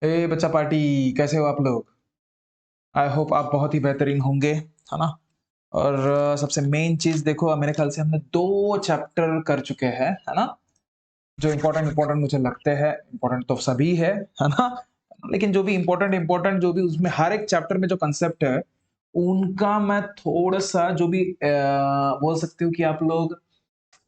बच्चा पार्टी, कैसे हो आप लोग? आई होप आप बहुत ही बेहतरीन होंगे, है ना? और सबसे मेन चीज़ देखो, मेरे ख्याल से हमने 2 चैप्टर कर चुके हैं, है ना? जो इम्पोर्टेंट इम्पोर्टेंट मुझे लगते हैं, इम्पोर्टेंट तो सभी है ना? लेकिन जो भी इम्पोर्टेंट इम्पोर्टेंट जो भी उसमें हर एक चैप्टर में जो कांसेप्ट है, उनका मैं थोड़ा-सा जो भी बोल सकते हो कि आप लोग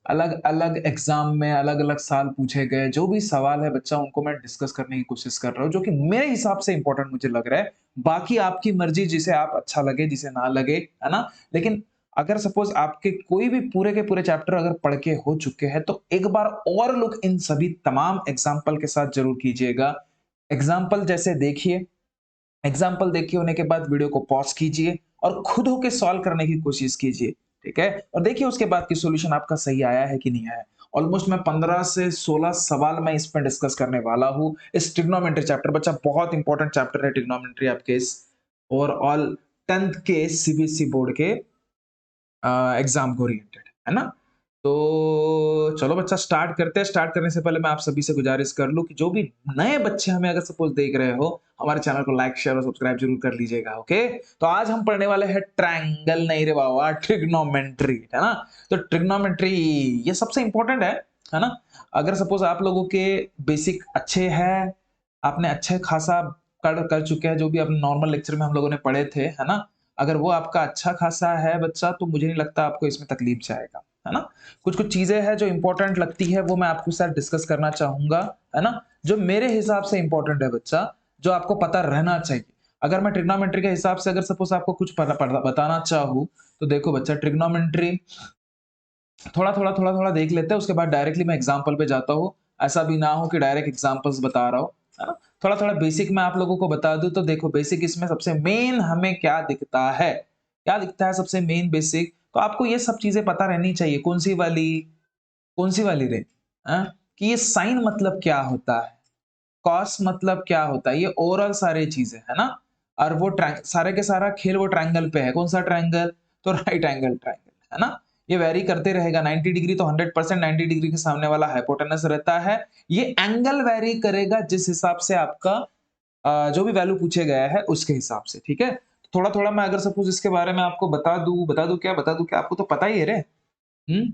अलग-अलग एग्ज़ाम में अलग-अलग साल पूछे गए, जो भी सवाल है बच्चा उनको मैं डिस्कस करने की कोशिश कर रहा हूँ, जो कि मेरे हिसाब से इम्पोर्टेंट मुझे लग रहा है। बाकी आपकी मर्ज़ी जिसे आप अच्छा लगे, जिसे ना लगे, है ना? लेकिन अगर सपोज़ आपके कोई भी पूरे के पूरे चैप्टर अगर पढ़ के हो चुके हैं, तो एक बार और लुक इन सभी तमाम एग्ज़ाम्पल के साथ ज़रूर कीजिएगा। एग्ज़ाम्पल जैसे देखिए, एग्ज़ाम्पल देखे होने के बाद वीडियो को पॉज़ कीजिए और खुद होके सॉल्व करने की कोशिश कीजिए, ठीक है? और देखिए उसके बाद कि सॉल्यूशन आपका सही आया है कि नहीं आया है। ऑलमोस्ट मैं 15 से 16 सवाल मैं इस पे डिस्कस करने वाला हूँ। इस ट्रिग्नोमेट्री चैप्टर बच्चा बहुत इंपॉर्टेंट चैप्टर है ट्रिग्नोमेट्री आपके इस ओवरऑल 10th के सीबीएसई बोर्ड के एग्ज़ाम को ओरिएंटेड, है ना? तो चलो बच्चा स्टार्ट करते हैं। स्टार्ट करने से पहले मैं आप सभी से गुज़ारिश कर लूँ कि जो भी नए बच्चे हमें अगर सपोज़ देख रहे हो, हमारे चैनल को लाइक, शेयर और सब्सक्राइब ज़रूर कर लीजिएगा, ओके? तो आज हम पढ़ने वाले हैं ट्रायंगल नहीं रे बाबा, ट्रिग्नोमेट्री, है ना? तो ट्रिग्नोमेट्री ये सबसे इम्पोर्टेंट है ना? अगर सपोज़ आप लोगों के बेसिक अच्छे हैं, आपने अच्छे खासा कर कर चुके हैं, जो भी आपने नॉर्मल लेक्चर में हम लोगों ने पढ़े थे, है ना? अगर वो आपका अच्छा खासा है बच्चा, तो मुझे नहीं लगता आपको इसमें तकलीफ जाएगा, है ना? कुछ-कुछ चीज़ें हैं जो इम्पोर्टेंट लगती है, वो मैं आपके साथ डिस्कस करना चाहूँगा, है ना? जो मेरे हिसाब से इम्पोर्टेंट है बच्चा, जो आपको पता रहना चाहिए। अगर मैं ट्रिग्नोमेट्री के हिसाब से अगर सपोज़ आपको कुछ पता पता बताना चाहूँ, तो देखो बच्चा ट्रिग्नोमेट्री थोड़ा-थोड़ा, थोड़ा-थोड़ा देख लेते हैं, उसके बाद डायरेक्टली मैं एग्ज़ाम्पल पे जाता हूँ। ऐसा भी ना हो कि डायरेक्ट एग्ज़ाम्पल्स बता रहा हूँ, है ना? थोड़ा-थोड़ा बेसिक मैं आप लोगों को बता दूँ तो देखो बेसिक इसमें सबसे मेन हमें क्या दिखता है? क्या दिखता है सबसे मेन बेसिक? तो आपको ये सब चीज़ें पता रहनी चाहिए। कौन-सी वाली रे? कि ये साइन मतलब क्या होता है? कॉस मतलब क्या होता है? ये ओवरऑल सारी चीज़ें, है ना? और वो सारे के सारा खेल वो ट्रायंगल पे है। कौन-सा ट्रायंगल? तो राइट एंगल ट्रायंगल, है ना? ये वेरी करते रहेगा 90 डिग्री तो 100% 90 डिग्री के सामने वाला हाइपोटेनस रहता है। ये एंगल वेरी करेगा जिस हिसाब से आपका जो भी वैल्यू पूछे गया है उसके हिसाब से, ठीक है? थोड़ा-थोड़ा मैं अगर सपोज़ इसके बारे में आपको बता दूँ क्या? आपको तो पता ही है रे। हुँ?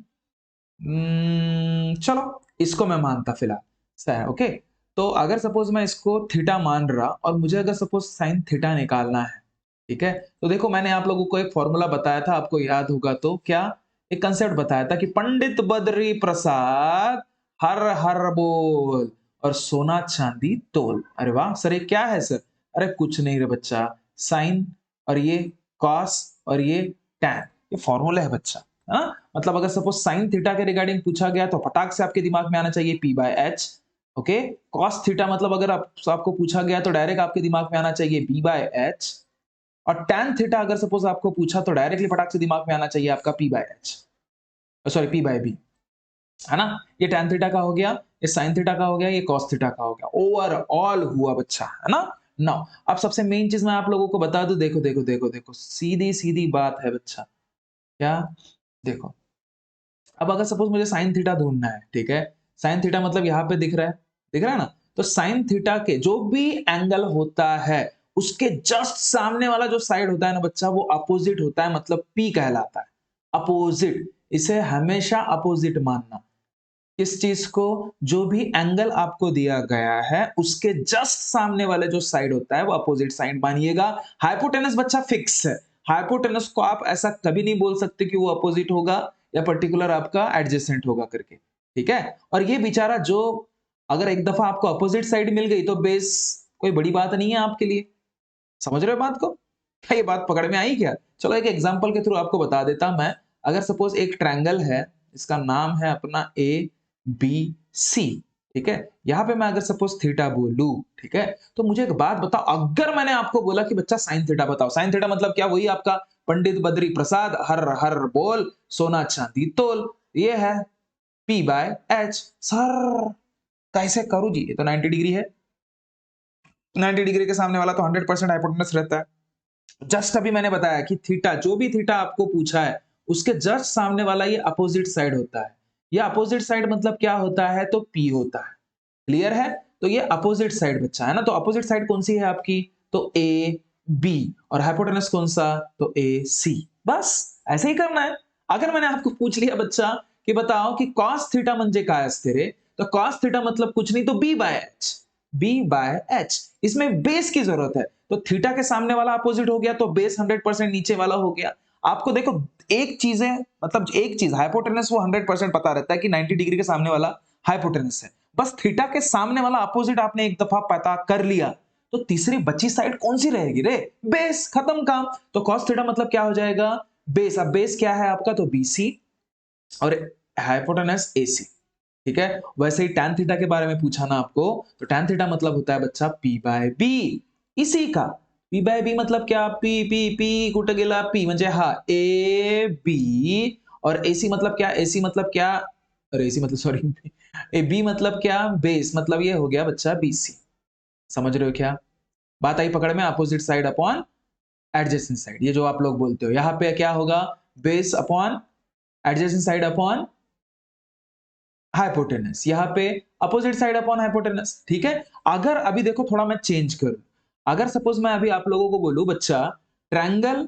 चलो इसको मैं मानता फिलहाल, ओके? तो अगर सपोज़ मैं इसको थीटा मान रहा और मुझे अगर सपोज़ साइन थीटा निकालना है, ठीक है? तो देखो मैंने आप लोगों को एक फ़ॉर्मूला बताया था, आपको याद होगा तो क्या? एक कांसेप्ट बताया था कि पंडित बद्री प्रसाद हर हर बोल और सोना चांदी तोल। अरे वाह! सर ये क्या है सर? अरे कुछ नहीं रे बच्चा, साइन और ये कॉस और ये टैन, ये फ़ॉर्मूला है बच्चा, हाँ? मतलब अगर सपोज़ साइन थीटा के रिगार्डिंग पूछा गया तो फटाक से आपके दिमाग में आना चाहिए P/h, ओके? कॉस थीटा मतलब अगर आपको पूछा गया तो डायरेक्ट आपके दिमाग में आना चाहिए B/h और टैन थीटा अगर सपोज़ आपको पूछा तो डायरेक्टली फटाक से दिमाग में आना चाहिए आपका P/h सॉरी P/b, है ना? ये टैन थीटा का हो गया, ये साइन थीटा का हो गया, ये कॉस थीटा का हो गया। ओवरऑल हुआ बच्चा, है ना? नाउ अब सबसे मेन चीज़ मैं आप लोगों को बता दूँ, देखो, सीधी-सीधी बात है बच्चा। क्या? देखो अब अगर सपोज़ मुझे साइन थीटा ढूँढना है, ठीक है? साइन थीटा मतलब यहाँ पे दिख रहा है ना? तो साइन थीटा के जो भी एंगल होता है, उसके जस्ट सामने वाला जो साइड होता है ना बच्चा, वो अपोज़िट होता है मतलब P कहलाता है। अपोज़िट, इसे हमेशा अपोज़िट मानना। किस चीज़ को? जो भी एंगल आपको दिया गया है, उसके जस्ट सामने वाले जो साइड होता है, वो अपोज़िट साइड मानिएगा। हाइपोटेनस बच्चा फिक्स है। हाइपोटेनस को आप ऐसा कभी नहीं बोल सकते कि वो अपोज़िट होगा या पर्टिकुलर आपका एडजेसेंट होगा करके, ठीक है? और ये बेचारा जो अगर एक दफ़ा आपको अपोज़िट साइड मिल गई, तो बेस कोई बड़ी बात नहीं है आपके लिए। समझ रहे हो बात को? क्या ये बात पकड़ में आई क्या? चलो एक एग्ज़ाम्पल के थ्रू आपको बता देता मैं। अगर सपोज़ एक ट्रायंगल है, इसका नाम है अपना एबीसी, ठीक है? यहाँ पे मैं अगर सपोज़ थीटा बोलूँ, ठीक है? तो मुझे एक बात बताओ, अगर मैंने आपको बोला कि बच्चा साइन थीटा बताओ, साइन थीटा मतलब क्या? वही आपका पंडित बद्री प्रसाद हर हर बोल, सोना चांदी तोल, ये है P/h। सर कैसे करूँ जी? ये तो 90 डिग्री है। 90 डिग्री के सामने वाला तो 100% हाइपोटेनस रहता है। जस्ट अभी मैंने बताया कि थीटा जो भी थीटा आपको पूछा है, उसके जस्ट सामने वाला ये अपोजिट साइड होता है। ये अपोजिट साइड मतलब क्या होता है? तो P होता है। क्लियर है? तो ये अपोजिट साइड बच्चा है ना, तो अपोजिट साइड कौन सी है आपकी, तो ए बी, और हाइपोटेनस कौन सा, तो ए सी। बस ऐसे ही करना है। अगर मैंने आपको पूछ लिया बच्चा कि बताओ कि cos थीटा म्हणजे काय असते रे, तो cos थीटा मतलब कुछ नहीं तो b/h इसमें बेस की जरूरत है, तो थीटा के सामने वाला अपोजिट हो गया तो बेस 100% नीचे वाला हो गया। आपको देखो एक चीज है, मतलब एक चीज हाइपोटेनस वो 100% पता रहता है कि 90 डिग्री के सामने वाला हाइपोटेनस है, बस थीटा के सामने वाला अपोजिट आपने एक दफा पता कर लिया तो तीसरी बची साइड कौन सी रहेगी रे, बेस, खत्म काम। तो cos थीटा मतलब क्या हो जाएगा, बेस। अब बेस क्या है आपका, तो BC और हाइपोटेनस AC, ठीक है। वैसे ही tan थीटा के बारे में पूछा ना आपको, तो tan थीटा मतलब होता है बच्चा P/B, इसी का P/B मतलब क्या, P कुठे गेला P म्हणजे हा AB, और AC मतलब क्या, AC मतलब क्या, अरे AC मतलब सॉरी B मतलब क्या, बेस, मतलब ये हो गया बच्चा BC। समझ रहे हो क्या बात आई पकड़ में, opposite side upon adjacent side, ये जो आप लोग बोलते हो, यहां पे क्या होगा, base upon adjacent side upon hypotenuse, यहाँ पे अपोजिट साइड अपॉन हाइपोटेनस, ठीक है। अगर अभी देखो थोड़ा मैं चेंज करूं, अगर सपोज मैं अभी आप लोगों को बोलूं बच्चा ट्रायंगल,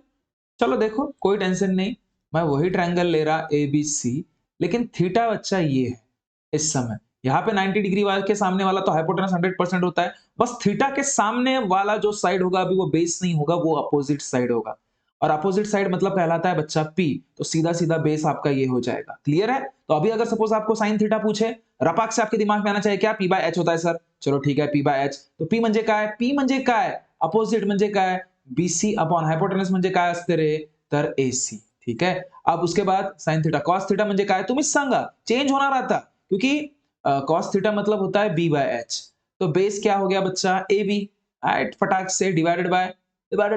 चलो देखो कोई टेंशन नहीं, मैं वही ट्रायंगल ले रहा ABC, लेकिन थीटा बच्चा ये है इस समय, यहाँ पे 90 डिग्री वाले के सामने वाला तो हाइपोटेनस 100% होता है, बस थीटा के सामने वाला जो साइड होगा अभी वो बेस नहीं होगा, वो अपोजिट साइड होगा, और अपोजिट साइड मतलब कहलाता है बच्चा P, तो सीधा सीधा बेस आपका ये हो जाएगा। क्लियर है। तो अभी अगर सपोज आपको साइन थीटा पूछे, रपाक से आपके दिमाग में आना चाहिए क्या, P/H होता है सर, चलो ठीक है P/H, तो P म्हणजे काय, P म्हणजे काय, अपोजिट म्हणजे काय, BC अपॉन हाइपोटेनस म्हणजे काय असते रे, तर AC, ठीक है। अब उसके बाद साइन थीटा, cos थीटा म्हणजे काय तुम्हीच सांगा, चेंज होणार आता, क्योंकि cos थीटा मतलब होता है B/H, तो बेस क्या हो गया बच्चा AB, राइट, फटाक से डिवाइडेड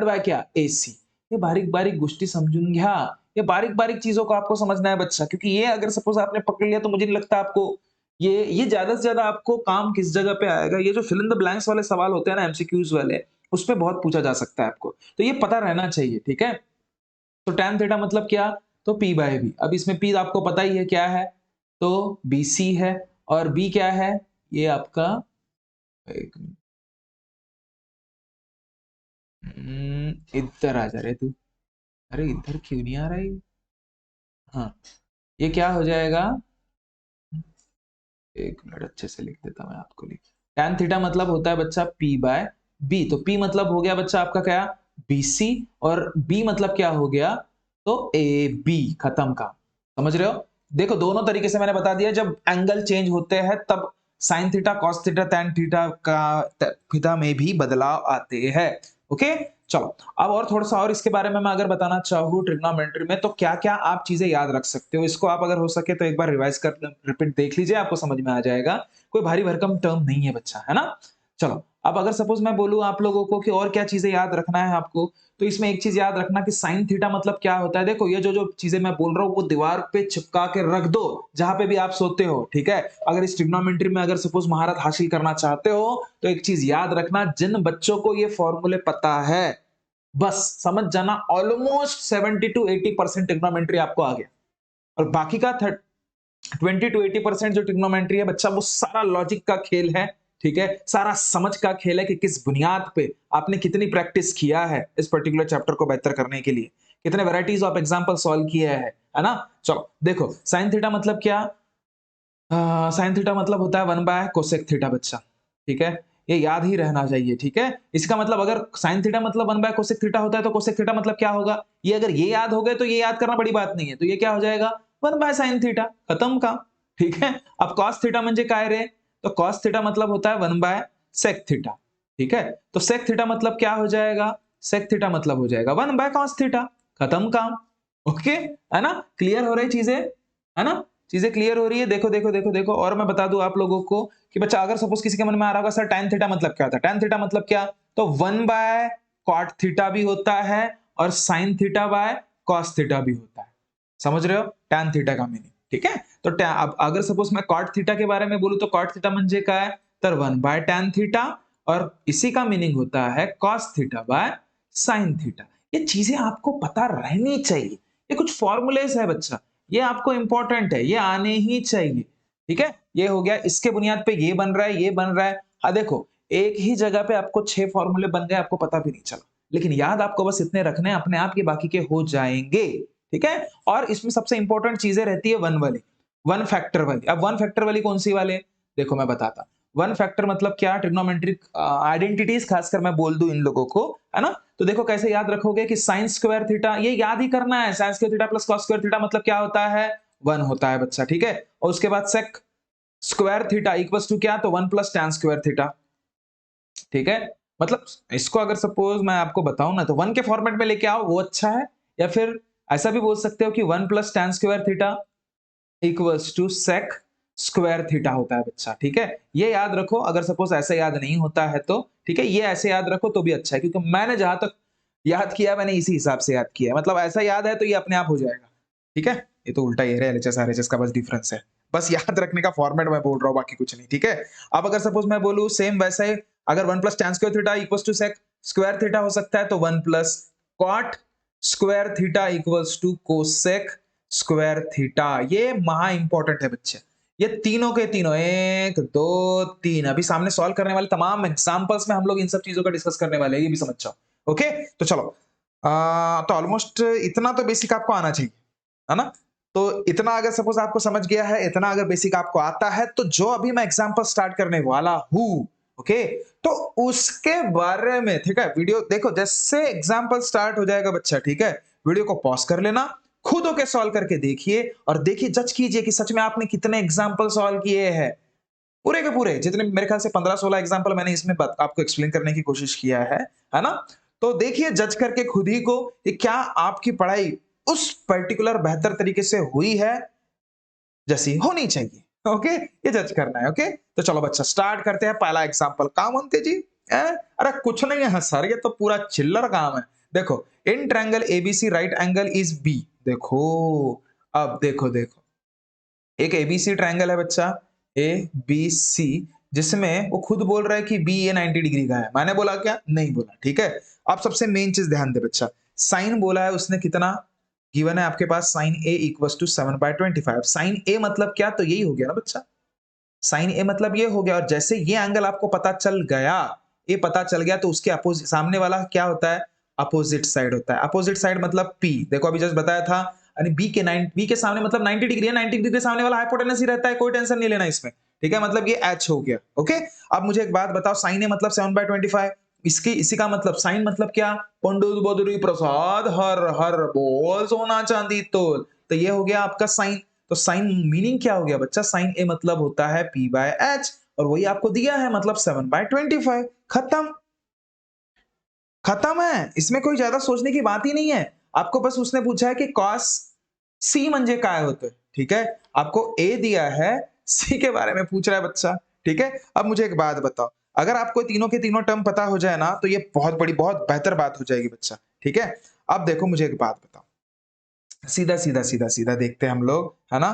बाय क्या, AC। ये बारीक बारीक गोष्टी समझून घ्या, ये बारीक बारीक चीजों को आपको समझना है बच्चा, क्योंकि ये अगर सपोज आपने पकड़ लिया तो मुझे नहीं लगता आपको ये ज्यादा से ज्यादा आपको काम किस जगह पे आएगा, ये जो फिल इन द ब्लैंक्स वाले सवाल होते हैं ना एमसीक्यूज वाले, उस पे बहुत पूछा जा सकता है आपको, तो ये पता रहना चाहिए, ठीक है। तो tan थीटा मतलब क्या, तो P/B, अब इसमें P आपको पता ही है क्या है, तो BC है, और B क्या है, ये आपका, एक इधर आ जा रहे तू, अरे इधर क्यों नहीं आ रहा है, हाँ, ये क्या हो जाएगा, एक मिनट अच्छे से लिख देता मैं आपको, लिख, tan थीटा मतलब होता है बच्चा P/B, तो P मतलब हो गया बच्चा आपका क्या, BC, और B मतलब क्या हो गया, तो AB, खत्म काम। समझ रहे हो, देखो दोनों तरीके से मैंने बता दिया, जब एंगल चेंज होते हैं तब sine theta, cos theta, tan theta का थीटा में भी बदलाव आते हैं। ओके, चलो अब और थोड़ा सा और इसके बारे में मैं अगर बताना चाहूँ ट्रिग्नोमेट्री में, तो क्या क्या आप चीजें याद रख सकते हो, इसको आप अगर हो सके तो एक बार रिवाइज कर रिपीट देख लीजिए, आपको समझ में आ जाएगा, कोई भारी भरकम टर्म नहीं है बच्चा, है ना। चलो अब अगर सपोज मैं बोलूं आप लोगों को कि और क्या चीजें याद रखना है आपको, तो इसमें एक चीज याद रखना कि साइन थीटा मतलब क्या होता है, देखो ये जो जो चीजें मैं बोल रहा हूँ वो दीवार पे चिपका के रख दो जहां पे भी आप सोते हो, ठीक है। अगर इस ट्रिग्नोमेट्री में अगर सपोज महारत हासिल करना चाहते हो तो एक चीज याद रखना, जिन बच्चों को ये फॉर्मूले पता है बस समझ जाना ऑलमोस्ट 70 टू 80% ट्रिग्नोमेट्री आपको आ गया, और बाकी का 20 टू 80% जो ट्रिग्नोमेट्री है बच्चा वो सारा लॉजिक का खेल है, ठीक है, सारा समझ का खेल है कि किस बुनियाद पे आपने कितनी प्रैक्टिस किया है इस पर्टिकुलर चैप्टर को बेहतर करने के लिए, कितने वैरायटीज ऑफ एग्जांपल सॉल्व किए हैं, है ना। चलो देखो साइन थीटा मतलब क्या, साइन थीटा मतलब होता है 1/कोसेक थीटा बच्चा, ठीक है, ये याद ही रहना चाहिए, ठीक है। इसका मतलब अगर साइन थीटा मतलब 1/कोसेक थीटा होता है तो कोसेक थीटा मतलब क्या होगा, ये अगर ये याद हो गए तो ये याद करना बड़ी बात नहीं है, तो ये क्या हो जाएगा 1/साइन थीटा, खत्म काम, ठीक है। अब कॉस थीटा म्हणजे काय रे, तो कॉस थीटा मतलब होता है 1/सेक थीटा, ठीक है, तो सेक थीटा मतलब क्या हो जाएगा, सेक थीटा मतलब हो जाएगा 1/कॉस थीटा, खत्म काम। ओके, है ना, क्लियर हो रही चीजें, है ना, चीजें क्लियर हो रही है। देखो देखो देखो देखो, और मैं बता दूं आप लोगों को कि बच्चा अगर सपोज किसी के मन में आ रहा होगा सर tan थीटा मतलब क्या होता है, tan थीटा मतलब क्या, तो 1/कॉट थीटा भी होता है और sin theta by cos theta भी होता है, समझ रहे हो tan थीटा का मीनिंग, ठीक है। तो अब अगर सपोज मैं कॉट थीटा के बारे में बोलूं तो कॉट थीटा म्हणजे काय, तर 1/tan थीटा, और इसी का मीनिंग होता है cos theta by sin theta. ये चीजें आपको पता रहनी चाहिए, ये कुछ फॉर्मूलेस है बच्चा, ये आपको इंपॉर्टेंट है, ये आने ही चाहिए, ठीक है। ये हो गया, इसके बुनियाद पे ये बन रहा है, ये बन रहा है, हाँ देखो, एक ही जगह पे आपको 6 फॉर्मूले बन गए, आपको पता भी नहीं चला। लेकिन याद आपको बस इतने रखने हैं, अपने आप ये बाकी के हो जाएँगे, ठीक है? और इसमें सबसे इम्पोर्टेंट चीज़ें रहती है 1 वाली, 1 फैक्टर वाली। अब 1 फैक्टर वाली कौन-सी वाले? देखो मैं बताता। 1 फैक्टर मतलब क्या? ट्रिग्नोमेट्रिक आइडेंटिटीज़ खासकर मैं बोल दूँ इन लोगों को, है ना? तो देखो कैसे याद रखोगे कि साइन स्क्वायर थीटा ये याद ही करना है। Sine square theta plus cos square theta मतलब क्या होता है? 1 होता है बच्चा, ठीक है? और उसके बाद sec square theta equals to क्या? तो 1 प्लस टैन स्क्वायर थीटा, ठीक है? मतलब इसको अगर सपोज़ मैं आपको बताऊँ ना तो 1 के फॉर्मेट में लेके आओ वो अच्छा है या फिर ऐसा भी बोल सकते हो कि 1 plus tan square theta equals to sec square theta होता है बच्चा, ठीक है? ये याद रखो अगर सपोज़ ऐसे याद नहीं होता है तो, ठीक है? ये ऐसे याद रखो तो भी अच्छा है क्योंकि मैंने जहाँ तक याद किया मैंने इसी हिसाब से याद किया है। मतलब ऐसा याद है तो ये अपने आप हो जाएगा, ठीक है? ये तो उल्टा ही है एलएचएस आरएचएस का बस डिफरेंस है। बस याद रखने का फॉर्मेट मैं बोल रहा हूँ बाकी कुछ नहीं, ठीक है? अब अगर सपोज़ मैं बोलूँ सेम वैसा ही अगर 1 plus tan square theta equals to sec square theta हो सकता है तो 1 plus cot square theta equals to cosec square theta. ये महा इंपॉर्टेंट है बच्चे। ये तीनों के तीनों 1 2 3 अभी सामने सॉल्व करने वाले तमाम एग्जांपल्स में हम लोग इन सब चीजों का डिस्कस करने वाले हैं, ये भी समझ जाओ। ओके? तो चलो तो ऑलमोस्ट इतना तो बेसिक आपको आना चाहिए, है ना? तो इतना अगर सपोज आपको समझ गया है, इतना अगर बेसिक आपको आता है, तो जो अभी मैं एग्जांपल स्टार्ट करने वाला हूँ, ओके? तो उसके बारे में ठीक है, वीडियो देखो जैसे एग्जांपल स्टार्ट हो जाएगा बच्चा, ठीक है? वीडियो को पॉज़ कर लेना, खुद होके सॉल्व करके देखिए और देखिए जज कीजिए कि सच में आपने कितने एग्जांपल सॉल्व किए हैं। पूरे के पूरे जितने मेरे ख्याल से 15-16 एग्जांपल मैंने इसमें आपको एक्सप्लेन करने की कोशिश किया है ना? तो देखिए जज करके खुद ही को कि क्या आपकी पढ़ाई उस पर्टिकुलर बेहतर तरीके से हुई है जैसी होनी चाहिए। ओके? ये जज करना है, ओके? तो चलो बच्चा स्टार्ट करते हैं पहला एग्जांपल। काम अंते जी? अरे कुछ नहीं है सर, ये तो पूरा चिल्लर काम है। देखो, in triangle ABC right angle is b. देखो, अब देखो। एक एबीसी ट्रायंगल है बच्चा, ए बी सी, जिसमें वो खुद बोल रहा है कि बी ये 90 डिग्री का है। मैंने बोला क्या? नहीं बोला, ठीक है? अब सबसे मेन चीज ध्यान दे बच्चा, साइन बोला है उसने कितना? गिवन है आपके पास sine A equals to 7/25। Sine A मतलब क्या? तो यही हो गया ना बच्चा। साइन ए मतलब ये हो गया और जैसे ये एंगल आपको पता चल गया, ये पता चल गया तो उसके अपोजिट सामने वाला क्या होता है? अपोजिट साइड होता है। अपोजिट साइड मतलब पी। देखो अभी जस्ट बताया था यानी बी के सामने मतलब 90 डिग्री है, 90 डिग्री के सामने वाला हाइपोटेनस ही रहता है, कोई टेंशन नहीं लेना इसमें। ठीक है? मतलब ये एच हो गया। ओके? अब मुझे एक बात बताओ, साइन ए मतलब 7/25, इसकी इसी का मतलब साइन मतलब क्या? पंडित बद्री प्रसाद हर हर बोल सोना चांदी तोल। तो ये हो गया आपका साइन। तो साइन मीनिंग क्या हो गया बच्चा? साइन ए मतलब होता है पी बाय एच और वही आपको दिया है मतलब 7/25। खत्म। खत्म है। इसमें कोई ज्यादा सोचने की बात ही नहीं है। आपको बस उसने पूछा है कि कॉस सी म्हणजे काय होतं, ठीक है? आपको ए दिया है, सी के बारे में पूछ रहा है बच्चा, ठीक है? अब मुझे एक बात बताओ, अगर आपको तीनों के तीनों टर्म पता हो जाए ना, तो ये बहुत बड़ी, बहुत बेहतर बात हो जाएगी बच्चा, ठीक है? अब देखो मुझे एक बात बताओ, सीधा देखते हैं हम लोग, है ना?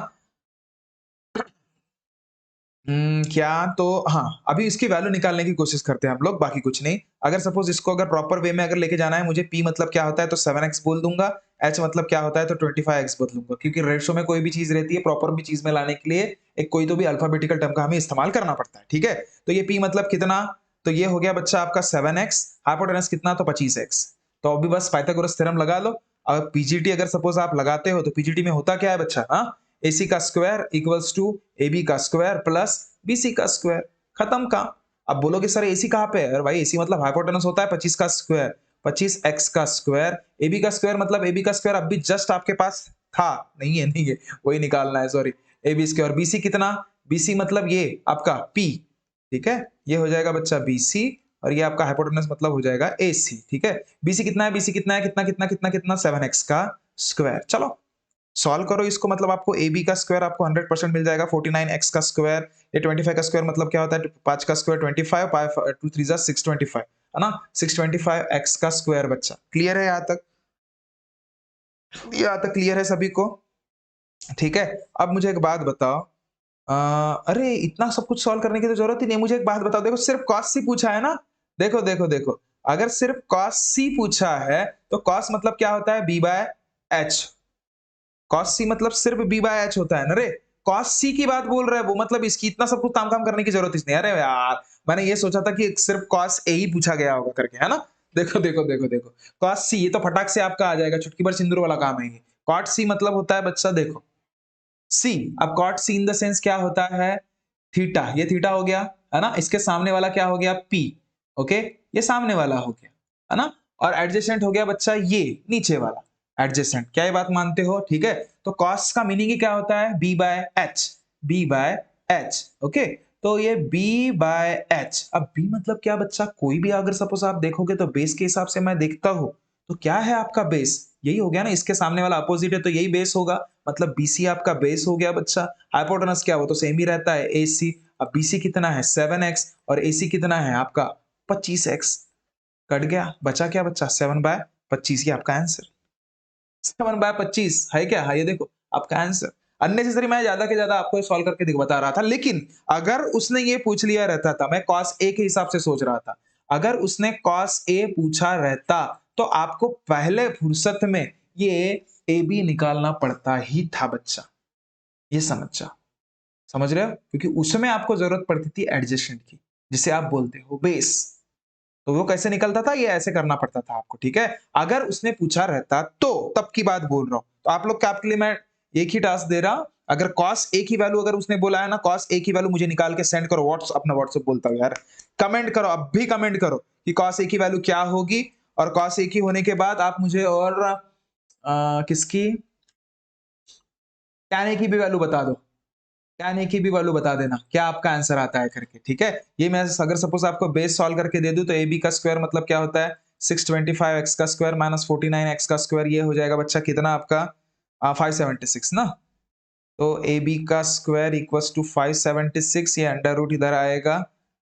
क्या तो हाँ, अभी इसकी वैल्यू निकालने की कोशिश करते हैं हम लोग, बाकी कुछ नहीं। अगर सपोज़ इसको अगर प्रॉपर वे में अगर लेके जाना है मुझे, P मतलब क्या होता है तो 7x बोल दूँगा, H मतलब क्या होता है तो 25x बोल दूँगा, क्योंकि रेशो में कोई भी चीज़ रहती है, प्रॉपर भी चीज़ में लाने के लिए एक कोई तो भी अल्फ़ाबेटिकल टर्म का हमें इस्तेमाल करना पड़ता है, ठीक है? तो ये P मतलब कितना? तो ये हो गया बच्चा आपका 7x, हाइपोटेनस कितना? तो 25x। तो अभी बस पाइथागोरस थ्योरम लगा लो। अब पीजीटी अगर सपोज़ आप लगाते हो, तो पीजीटी में होता क्या है बच्चा? हाँ, AC का स्क्वायर इक्वल्स टू AB का स्क्वायर प्लस BC का स्क्वायर। खत्म काम। अब बोलोगे सर एसी कहाँ पे है? अरे भाई एसी मतलब हाइपोटेनस होता है 25 का स्क्वायर, 25x का स्क्वायर, AB का स्क्वायर मतलब AB का स्क्वायर अभी जस्ट आपके पास था, नहीं है, वही निकालना है, सॉरी। AB स्क्वायर, BC कितना? BC मतलब ये आपका P, ठीक है? ये हो जाएगा बच्चा BC और ये आपका हाइपोटेनस मतलब हो जाएगा AC, ठीक है? BC कितना है? BC कितना है? कितना? 7x का स्क्वायर। चलो सॉल्व करो इसको, मतलब आपको AB का स्क्वायर आपको 100% मिल जाएगा, 49x का स्क्वायर, ये 25 का स्क्वायर मतलब क्या होता है? 5 का स्क्वायर 25, 5 2 3 जा 625, है ना? 625x का स्क्वायर बच्चा। क्लियर है यहाँ तक? यहाँ तक क्लियर है सभी को? ठीक है? अब मुझे एक बात बताओ, अरे इतना सब कुछ सॉल्व करने की तो जरूरत ही नहीं है। मुझे एक बात बताओ, देखो सिर्फ cos c पूछा है ना? देखो, अगर सिर्फ cos c पूछा है, तो cos मतलब क्या होता है? b by h। कॉस सी मतलब सिर्फ बी बाय एच होता है ना रे। कॉस सी की बात बोल रहा है वो, मतलब इसकी इतना सब कुछ ताम काम करने की जरूरत ही नहीं। अरे यार मैंने ये सोचा था कि सिर्फ कॉस ए ही पूछा गया होगा करके, है ना? देखो, देखो, देखो, देखो, कॉस सी ये तो फटाक से आपका आ जाएगा, चुटकी भर सिंदूर वाला काम है ये। कॉट सी मतलब होता है बच्चा देखो, सी, अब cot c in the sense क्या होता है? थीटा, ये थीटा हो गया, है ना? इसके सामने वाला क्या हो गया? P, okay? ये सामने वाला हो गया, है ना? और एडजेसेंट हो गया बच्चा ये नीचे वाला, एडजेसेंट। क्या ये बात मानते हो? ठीक है? तो कॉस का मीनिंग ही क्या होता है? B by h, b by h, okay? तो ये बी बाय एच, अब बी मतलब क्या बच्चा? कोई भी अगर सपोज आप देखोगे तो बेस के हिसाब से मैं देखता हूँ, तो क्या है आपका बेस? यही हो गया ना, इसके सामने वाला अपोजिट है तो यही बेस होगा, मतलब बीसी आपका बेस हो गया बच्चा। हाइपोटेनस क्या, वो तो सेम ही रहता है, एसी। अब बीसी कितना है? 7x, और एसी कितना है आपका? 25x। कट गया, बचा क्या बच्चा? 7/25, ये आपका आंसर। 7/25 है क्या? हाँ, ये देखो आपका आंसर। अननेसेसरी मैं ज्यादा के ज्यादा आपको सॉल्व करके बता रहा था, लेकिन अगर उसने ये पूछ लिया रहता था, मैं कॉस ए के हिसाब से सोच रहा था, अगर उसने कॉस ए पूछा रहता तो आपको पहले फुर्सत में ये ए बी निकालना पड़ता ही था बच्चा। ये समझ जाओ, समझ रहे हो? क्योंकि उसमें आपको जरूरत पड़ती थी एडजेसेंट की, जिसे आप बोलते हो बेस। तो वो कैसे निकलता था? ये ऐसे करना पड़ता था आपको, ठीक है? अगर उसने पूछा रहता तो, तब की बात बोल रहा हूं। तो आप लोग क्या, आपके लिए मैं एक ही टास्क दे रहा, अगर कॉस ए की वैल्यू अगर उसने बोला है ना, कॉस ए की वैल्यू मुझे निकाल के सेंड करो व्हाट्सएप, अपना व्हाट्सएप बोलता हूं यार, कमेंट करो, अब भी कमेंट करो कि कॉस ए की वैल्यू क्या होगी, और कॉस ए की होने के बाद आप मुझे और किसकी, tan ए की भी वैल्यू बता दो, tan ए की भी वैल्यू बता देना, क्या आपका आंसर आता है करके, ठीक है? ये मैं अगर सपोज आपको बेस सॉल्व करके दे दूं, तो ए बी का स्क्वायर मतलब क्या होता है? 625x का स्क्वायर माइनस 49x का स्क्वायर, ये हो जाएगा बच्चा कितना आपका? 576 ना? तो ए बी का स्क्वायर इक्वल्स टू 576, ये अंडर रूट इधर आएगा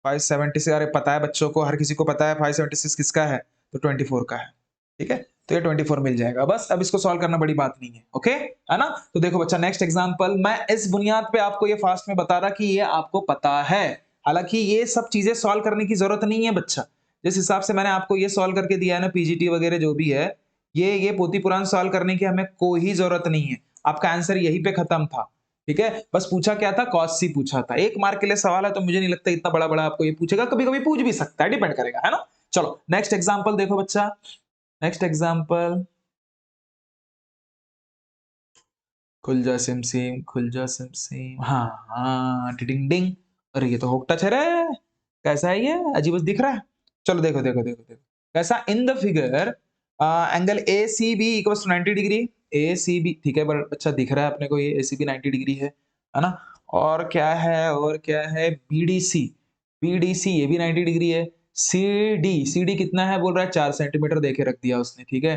576, अरे पता है बच्चों को, हर किसी को पता है 576 किसका है, तो 24 का है, ठीक है? तो ये 24 मिल जाएगा, बस अब इसको सॉल्व करना बड़ी बात नहीं है, ओके, है ना? तो देखो बच्चा, नेक्स्ट एग्जांपल, मैं इस बुनियाद पे आपको ये फास्ट में बता रहा कि ये आपको पता है, हालांकि ये सब चीजें सॉल्व करने की जरूरत नहीं है बच्चा। जिस हिसाब से मैंने आपको ये सॉल्व करके दिया है ना, पीजीटी वगैरह जो भी है, ये पोथी पुराण सॉल्व करने की हमें कोई जरूरत नहीं है, आपका आंसर यहीं पे खत्म था, ठीक है? बस पूछा क्या था? कॉस सी पूछा था। 1 मार्क के लिए सवाल है, तो मुझे नहीं लगता इतना बड़ा-बड़ा आपको ये पूछेगा, कभी-कभी पूछ भी सकता है, डिपेंड करेगा, है ना? चलो नेक्स्ट एग्जांपल देखो बच्चा, नेक्स्ट एग्जांपल, खुल जा सिम सिम, खुल जा सिम सिम, हाँ, हाँ, टिडिंग डिंग, अरे ये तो होक टच है रे, कैसा है ये? अजीब दिख रहा है। चलो देखो, देखो, देखो, देखो, कैसा? In the figure angle ACB equals to 90 degree, ACB ठीक है, बट अच्छा दिख रहा है अपने को, ये ACB 90 डिग्री है ना? और क्या है, और क्या है? BDC, BDC ये भी 90 डिग्री है। CD कितना है बोल रहा है? 4 सेंटीमीटर देके रख दिया उसने, ठीक है?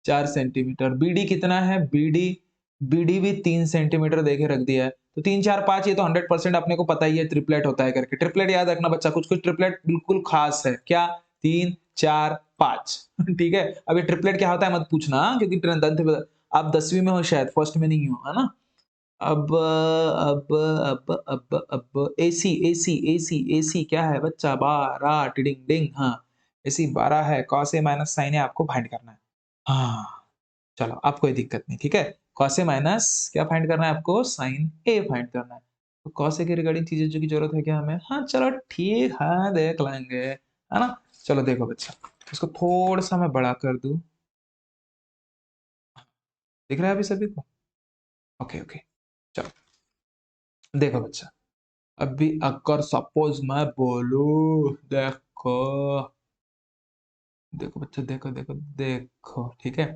4 सेंटीमीटर। BD कितना है? BD भी 3 सेंटीमीटर देके रख दिया है। तो 3, 4, 5 ये तो 100% अपने को पता ही है ट्रिपलेट होता है करके। ट्रिपलेट याद रखना बच्चा, कुछ-कुछ ट्रिपलेट बिल्कुल खास है। क्या? 3, 4, 5 ठीक है? अब ये ट्रिपलेट क्या होता है मत पूछना, क्योंकि आप 10वीं में हो शायद, फर्स्ट में नहीं हो, है ना? अब एसी क्या है बच्चा? 12 टिडिंग डिंग, हाँ, एसी 12 है, कॉस ए माइनस साइन ए आपको फाइंड करना है। हाँ, चलो अब कोई दिक्कत नहीं, ठीक है? कॉस ए माइनस क्या फाइंड करना है आपको? साइन ए फाइंड करना है। तो कॉस ए के रिगार्डिंग चीजें जो की जरूरत है क्या हमें? हाँ, चलो ठीक है, देख लेंगे, है ना? चलो देखो बच्चा, इसको थोड़ा सा मैं बड़ा कर दूं, दिख रहा है अभी सभी को? ओके, ओके, चलो देखो बच्चा, अभी अगर सपोज मैं बोलूं, देखो, देखो बच्चा, देखो, देखो, देखो, ठीक है?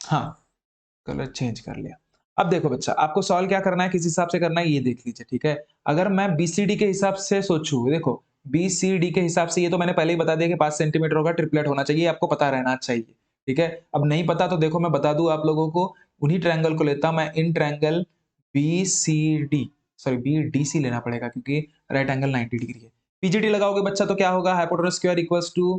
हाँ, कलर चेंज कर लिया। अब देखो बच्चा, आपको सॉल्व क्या करना है, किस हिसाब से करना है, ये देख लीजिए, ठीक है? अगर मैं बीसीडी के हिसाब से सोचूं, देखो, बीसीडी के हिसाब से, ये तो मैंने पहले ही बता दिया कि 5 सेंटीमीटर होगा, ट्रिपलेट होना चाहिए, आपको पता रहना चाहिए, ठीक है? अब नहीं पता तो देखो मैं बता दूं आप लोगों को, उन्हीं ट्रायंगल को लेता मैं, in triangle BCD, sorry BDC लेना पड़ेगा क्योंकि राइट एंगल 90 डिग्री है। पीजीडी लगाओगे बच्चा तो क्या होगा? Hypotenuse square equals to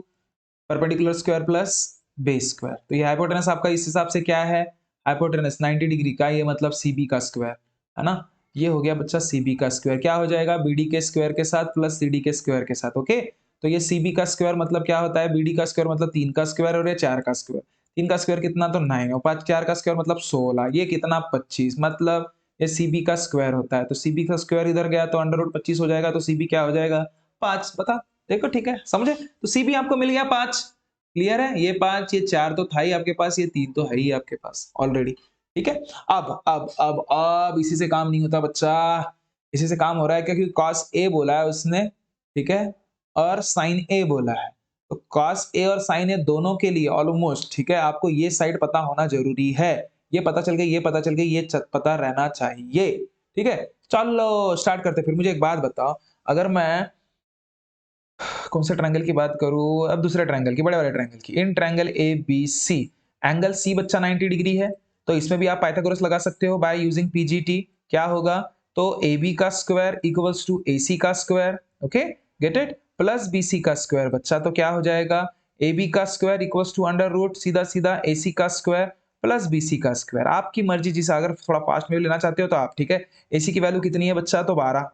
perpendicular square plus base square. तो ये हाइपोटेनस आपका इस हिसाब से क्या है? हाइपोटेनस 90 डिग्री का, ये मतलब सीबी का स्क्वायर, है ना? ये हो गया बच्चा सीबी का स्क्वायर, क्या हो जाएगा? बीडी के स्क्वायर के साथ प्लस सीडी के स्क्वायर के साथ, ओके? तो ये सीबी का स्क्वायर मतलब क्या होता है? बीडी का स्क्वायर मतलब 3 का स्क्वायर, और ये 4 का स्क्वायर। 3 का स्क्वायर कितना? तो 9, और 5 4 का स्क्वायर मतलब 16, ये कितना? 25, मतलब ये CB का स्क्वायर होता है। तो CB का स्क्वायर इधर गया तो अंडर रूट 25 हो जाएगा, तो CB क्या हो जाएगा 5। बता देखो, ठीक है, समझे? तो CB आपको मिल गया 5। क्लियर है? ये 5, ये 4 तो था ही आपके पास, ये 3 तो है ही आपके पास ऑलरेडी। ठीक है? अब इसी से काम नहीं होता बच्चा, इसी से काम हो रहा है क्या? क्योंकि cos A बोला है उसने, ठीक है? और sin A बोला है। तो cos A और sin A दोनों के लिए ऑलमोस्ट, ठीक है, आपको ये साइड पता होना ज़रूरी है। ये पता चल गई, ये पता चल गई, ये पता रहना चाहिए। ठीक है? चलो स्टार्ट करते हैं। फिर मुझे एक बात बताओ, अगर मैं कौन से ट्रायंगल की बात करूँ? अब दूसरे ट्रायंगल की, बड़े वाले ट्रायंगल की। In triangle ABC, angle c बच्चा 90 डिग्री है, तो इसमें भी आप पाइथागोरस लगा सकते हो बाय यूजिंग पीजीटी। क्या होगा? तो AB का स्क्वायर इक्वल्स टू AC का square, okay, get it, plus BC का स्क्वायर बच्चा। तो क्या हो जाएगा? AB का square equals to under root सीधा-सीधा AC का स्क्वायर प्लस BC का स्क्वायर। आपकी मर्जी, जिसे अगर थोड़ा फास्ट में लेना चाहते हो तो आप, ठीक है। AC की वैल्यू कितनी है बच्चा? तो 12।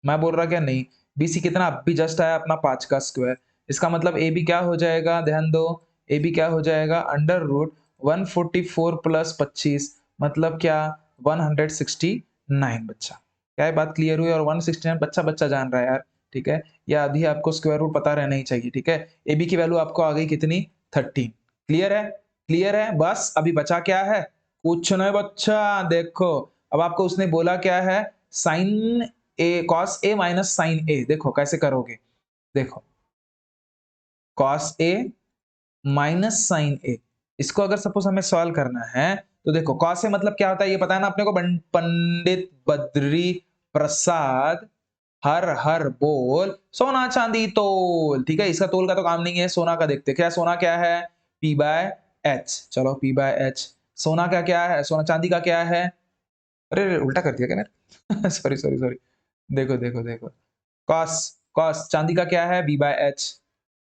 मैं बोल रहा क्या? नहीं। BC कितना? अब भी जस्ट आया अपना 5 का स्क्वायर। इसका मतलब AB क्या हो जाएगा? ध्यान दो, AB क्या हो जाएगा? अंडर रूट 144 प्लस 25 मतलब क्या? 169 बच्चा। क्या ये बात क्लियर हुई? और 169 बच्चा जान रहा है यार, ठीक है? या अभी आपको स्क्वायर रूट पता रहना ही चाहिए, ठीक है? AB की वैल्यू आपको आ गई कितनी? 13। क्लियर है? क्लियर है? बस अभी बचा क्या है? कुछ नहीं बच्चा, देखो अब आपको उसने बोला क्या है? Sign A cos A minus sine ए। देखो कैसे करोगे, देखो कॉस ए माइनस साइन ए, इसको अगर सपोज हमें सॉल्व करना है तो देखो कॉस ए मतलब क्या होता है ये पता है ना अपने को? पंडित बद्री प्रसाद हर हर बोल सोना चांदी तोल। ठीक है, इसका तोल का तो काम नहीं है, सोना का देखते क्या। सोना क्या है? P by H. चलो P बाय एच। सोना का क्या है? सोना चांदी का क्या है? अरे उल्टा कर दिया क्या मैंने? Sorry sorry sorry. देखो देखो देखो, कॉस कॉस चांदी का क्या है? B by h.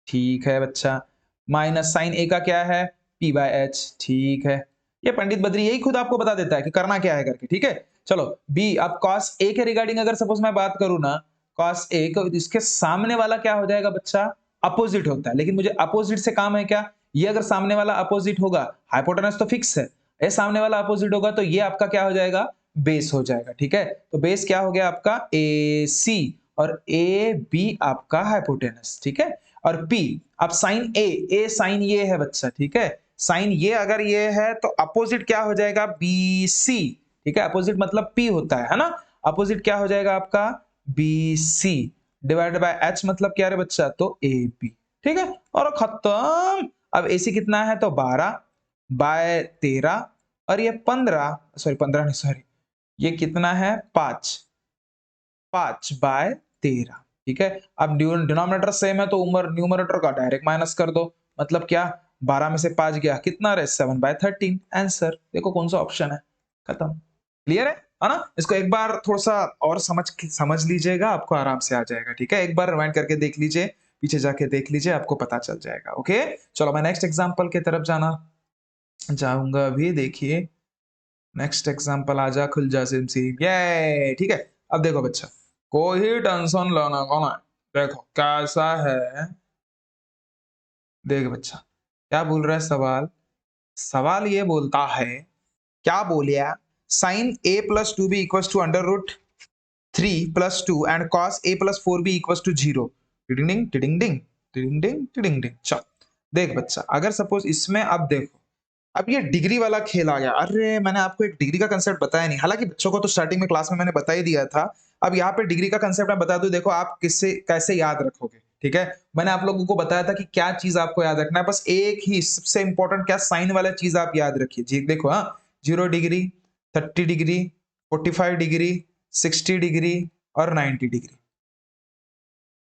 ठीक है बच्चा। माइनस साइन ए का क्या है? P by h. ठीक है, ये पंडित बद्री यही खुद आपको बता देता है कि करना क्या है करके। ठीक है, चलो बी। अब कॉस ए के रिगार्डिंग अगर सपोज मैं बात करूं ना, कॉस ए को इसके सामने वाला क्या हो जाएगा बच्चा? अपोजिट होता है, लेकिन मुझे अपोजिट से काम है क्या? ये अगर सामने वाला अपोजिट होगा, हाइपोटेनस तो फिक्स है, ये सामने वाला अपोजिट होगा तो ये आपका क्या हो जाएगा? बेस हो जाएगा। ठीक है, तो बेस क्या हो गया आपका? ए सी, और ए बी आपका हाइपोटेनस। ठीक है, और P अब साइन ए साइन ये है बच्चा। ठीक है, साइन ये अगर ये है तो अपोजिट क्या हो जाएगा? BC। ठीक है, अपोजिट मतलब P होता है ना? अपोजिट क्या हो जाएगा आपका? BC डिवाइडेड बाय H मतलब क्या रे बच्चा? तो AB। ठीक है, और खत्म। अब AC कितना है? तो 12 बाय 13, और ये 15, सॉरी 15 नहीं, सॉरी, ये कितना है? 5 बाय 13। ठीक है, अब डिनोमिनेटर सेम है तो उमर न्यूमरेटर का डायरेक्ट माइनस कर दो। मतलब क्या? 12 में से 5 गया, कितना रहे? 7 बाय 13। आंसर देखो कौन सा ऑप्शन है। खत्म। क्लियर है ना? इसको एक बार थोड़ा सा और समझ लीजिएगा, आपको आराम से आ जाएगा। ठीक है, एक बार रिवाइंड करके देख लीजिए, पीछे जाके देख लीजिए, आपको पता चल जाएगा। ओके, चलो मैं नेक्स्ट एग्जांपल की तरफ जाऊंगा अभी। देखिए नेक्स्ट एग्जांपल, आजा खुल जा सिम सिम, ये ठीक है। अब देखो बच्चा, कोई टेंशन लेना को ना, देखो कैसा है। देख बच्चा, क्या बोल रहा है सवाल? सवाल ये बोलता है, क्या बोलिया? Sine A plus two B equal to under root 3 + 2 and cos A plus 4b equal to 0। टिडिंग टिडिंग डिंग टिडिंग डिंग टिडिंग डिंग। चल देख बच्चा, अगर सपोज इसमें अब देखो, अब ये डिग्री वाला खेल आ गया। अरे मैंने आपको एक डिग्री का कंसेप्ट बताया नहीं, हालांकि बच्चों को तो स्टार्टिंग में क्लास में मैंने बता ही दिया था। अब यहाँ पे डिग्री का कंसेप्ट मैं बता दूं, देखो आप किससे कैसे याद रखोगे। ठीक है, मैंने आप लोगों को बताया था कि क्या चीज आपको याद रखना है, बस एक ही सबसे इंपॉर्टेंट, क्या साइन वाला चीज आप याद रखिए जी। देखो हाँ, 0 डिग्री, 30 डिग्री, 45 डिग्री, 60 डिग्री और 90 डिग्री।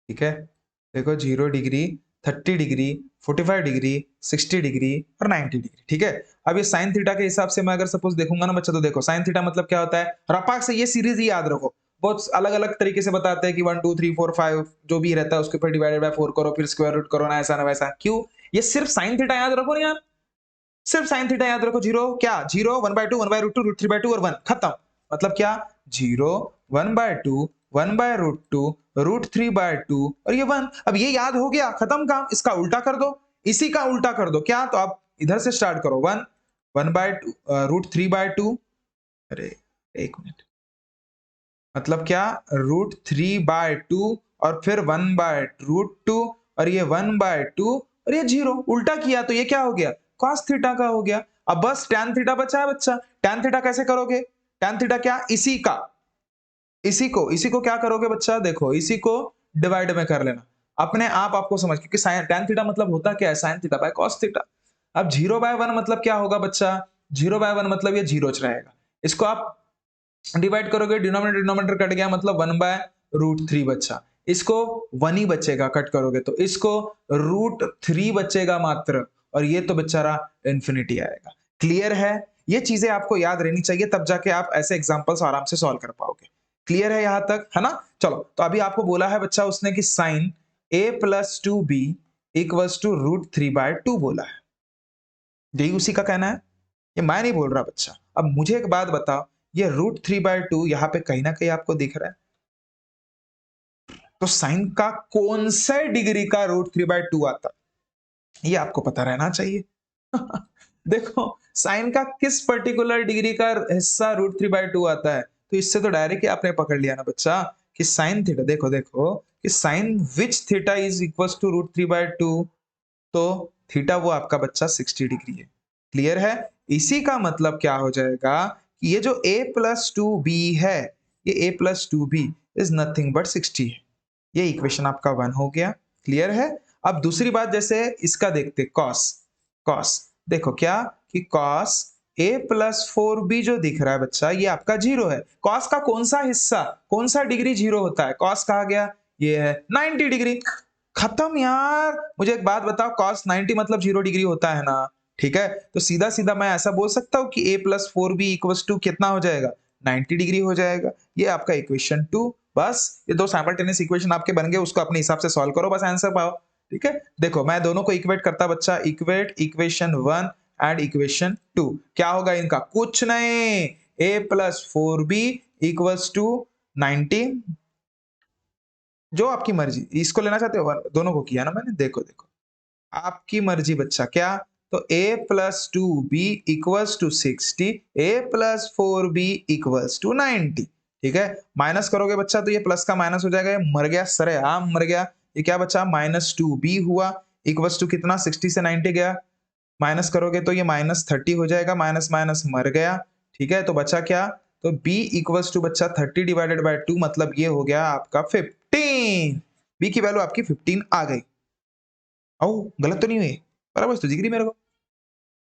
ठीक है, देखो 0 डिग्री, 30 डिग्री, 45 डिग्री, 60 डिग्री और 90 डिग्री। ठीक है, अब ये साइन थीटा के हिसाब से मैं अगर सपोज देखूंगा ना बच्चा, तो देखो साइन थीटा मतलब क्या होता है? रपाक से ये सीरीज ही याद रखो। बहुत अलग अलग तरीके से बताते हैं कि 1 2 3 4 5 जो भी रहता है उसके ऊपर डिवाइडेड बाय 4 करो, फिर स्क्वायर रूट करो ना, ऐसा ना वैसा। क्यों? ये सिर्फ साइन थीटा याद रखो ना यार, सिर्फ साइन थीटा याद रखो। 0 क्या? 0 1/2 1/√2 √3/2 और 1 खत्म। मतलब क्या? 0 1/2 1/√2 √3/2 और ये 1। अब ये याद हो गया, खत्म काम। इसका उल्टा कर दो, इसी का उल्टा कर दो। क्या? तो आप इधर से स्टार्ट करो, 1 1/2 √3/2। अरे एक मिनट, मतलब क्या, √3/2 और फिर 1/√2 और ये 1/2 और ये 0 उल्टा किया तो ये क्या हो गया, cos थीटा का हो गया। अब बस tan थीटा बचा है बच्चा। tan थीटा कैसे करोगे? tan थीटा क्या, इसी को क्या करोगे बच्चा, देखो इसी को डिवाइड में कर लेना, अपने आप आपको समझ, क्योंकि साइन tan थीटा मतलब होता क्या है, sin theta by cos theta. अब 0/1 मतलब क्या होगा बच्चा, 0/1 मतलब ये 0 रहेगा। इसको आप डिवाइड करोगे, डिनोमिनेटर डिनोमिनेटर कट गया, मतलब 1/√3 बचा। इसको 1 ही बचेगा, कट करोगे तो इसको √3 बचेगा मात्र, और ये तो बेचारा इंफिनिटी आएगा। क्लियर है? ये चीजें आपको याद रहनी चाहिए, तब जाके आप ऐसे एग्जांपल्स आराम से सॉल्व कर पाओगे। क्लियर है यहां तक, है ना? चलो, तो अभी आपको बोला है बच्चा उसने कि साइन a+2b इक्वल्स टू √3/2 बोला है। यही उसी का कहना है, ये मैं नहीं बोल रहा बच्चा। अब मुझे एक बात बताओ, ये √3/2 यहाँ पे कहीं ना कहीं आपको दिख रहा है, तो साइन का कौन से डिग्री का √3/2 आता है, ये आपको पता रहना चाहिए। देखो, साइन का किस पर्टिकुलर डिग्री का हिस्सा √3/2 आता है, तो इससे तो डायरेक्ट ही आपने पकड़ लिया ना बच्चा, कि साइन थीटा, देखो देखो, कि sine which theta is equal to √3/2, तो थीटा वो आपका बच्चा 60 डिग्री है। क्लियर है? इसी का मतलब क्या हो जाएगा कि ये जो a+2b है, ये a+2b इज नथिंग बट 60 है। ये इक्वेशन आपका 1 हो गया। क्लियर है? अब दूसरी बात, जैसे इसका देखते, कॉस। कॉस देखो क्या, कि कॉस a+4b जो दिख रहा है बच्चा, ये आपका 0 है। कॉस का कौन सा हिस्सा, कौन सा डिग्री 0 होता है? कॉस कहा गया, ये है 90 डिग्री। खत्म यार। मुझे एक बात बताओ, cos 90 मतलब 0 डिग्री होता है ना? ठीक है, तो सीधा सीधा मैं ऐसा बोल सकता हूँ कि a+4b इक्वल्स टू कितना हो जाएगा, 90 डिग्री हो जाएगा। ये आपका इक्वेशन 2। बस ये दो साइमल्टेनियस इक्वेशन आपके बन गए, उसको अपने हिसाब से सॉल्व करो, बस आंसर पाओ। ठीक है, देखो मैं दोनों को इक्वेट करता बच्चा, इक्वेट इक्वेशन 1 एंड इक्वेशन 2। क्या होगा इनका, कुछ नहीं, a+4b इक्वल्स टू 90, जो आपकी मर्जी, इसको लेना चाहते हो, दोनों को किया ना मैंने, देखो देखो, आपकी मर्जी बच्चा। क्या, तो a+2b equals to 60, a+4b equals to 90। ठीक है, माइनस करोगे बच्चा तो ये प्लस का माइनस हो जाएगा, ये मर गया, सरेआम मर गया। ये क्या बचा, -2b हुआ, इक्वल्स टू कितना, 60 से 90 गया, माइनस करोगे तो ये -30 हो जाएगा, माइनस माइनस मर गया। ठीक है, तो बचा क्या, तो b इक्वल्स टू बच्चा 30 डिवाइडेड बाय 2, मतलब ये हो गया आपका 15। b की वैल्यू आपकी 15 आ गई। ओ, गलत तो नहीं हुई, बराबर तो दिख रही मेरे को।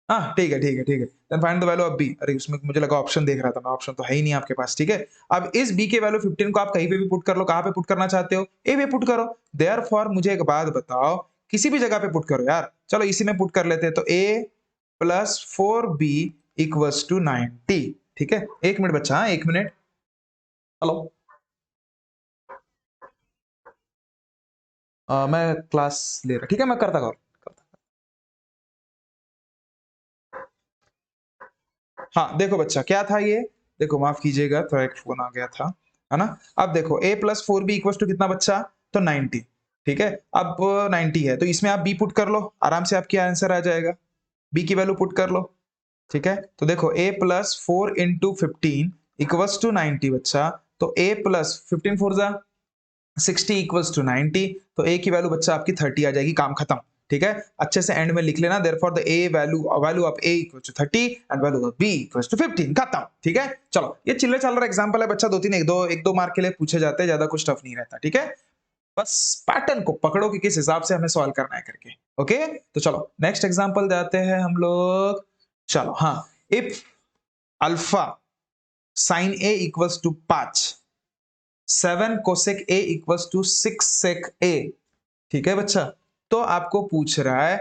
हाँ, ठीक है ठीक है ठीक है, then find the value of b। अरे उसमें मुझे लगा ऑप्शन देख रहा था मैं, ऑप्शन तो है ही नहीं आपके पास। ठीक है, अब इस b के वैल्यू 15 को आप कहीं पे भी पुट कर लो, कहां पे पुट करना चाहते हो, a पे पुट करो। देयरफॉर मुझे एक बात बताओ, किसी भी जगह पे पुट करो यार, चलो इसी में पुट कर लेते हैं, तो a+4b इक्वल्स टू 90। ठीक है, एक मिनट बच्चा, हाँ एक मिनट। हेलो, मैं क्लास ले रहा, ठीक है, मैं करता कॉल। हाँ देखो बच्चा, क्या था ये, देखो माफ कीजिएगा, थोड़ा एक फोन आ गया था, है ना? अब देखो a+4b इक्वल टू कितना बच्चा, तो 90। ठीक है, अब 90 है तो इसमें आप b पुट कर लो, आराम से आपकी आंसर आ जाएगा, b की वैल्यू पुट कर लो। ठीक है, तो देखो a+4 इंटू 15 इक्वल्स टू 90 बच्चा, तो a+15 4 60 इक्वल्स टू 90, तो a की वैल्यू बच्चा आपकी 30 आ जाएगी, काम खत्म। ठीक है, अच्छे से एंड में लिख लेना, therefore the a value of a equals to 30 and value of b equals to 15, खत्म। ठीक है, चलो ये चिल्ले चल रहा एग्जांपल है बच्चा, दो तीन एक दो मार्क के लिए पूछे जाते हैं, ज्यादा कुछ टफ नहीं रहता। ठीक है, बस पैटर्न को पकड़ो कि किस हिसाब से हमें सॉल्व करना है करके। ओके, तो चलो नेक्स्ट एग्जांपल जाते हैं हम लोग। चलो हाँ, if alpha sine a equals to 5, 7 cosec a equals to 6 sec a। ठीक है बच्चा, तो आपको पूछ रहा है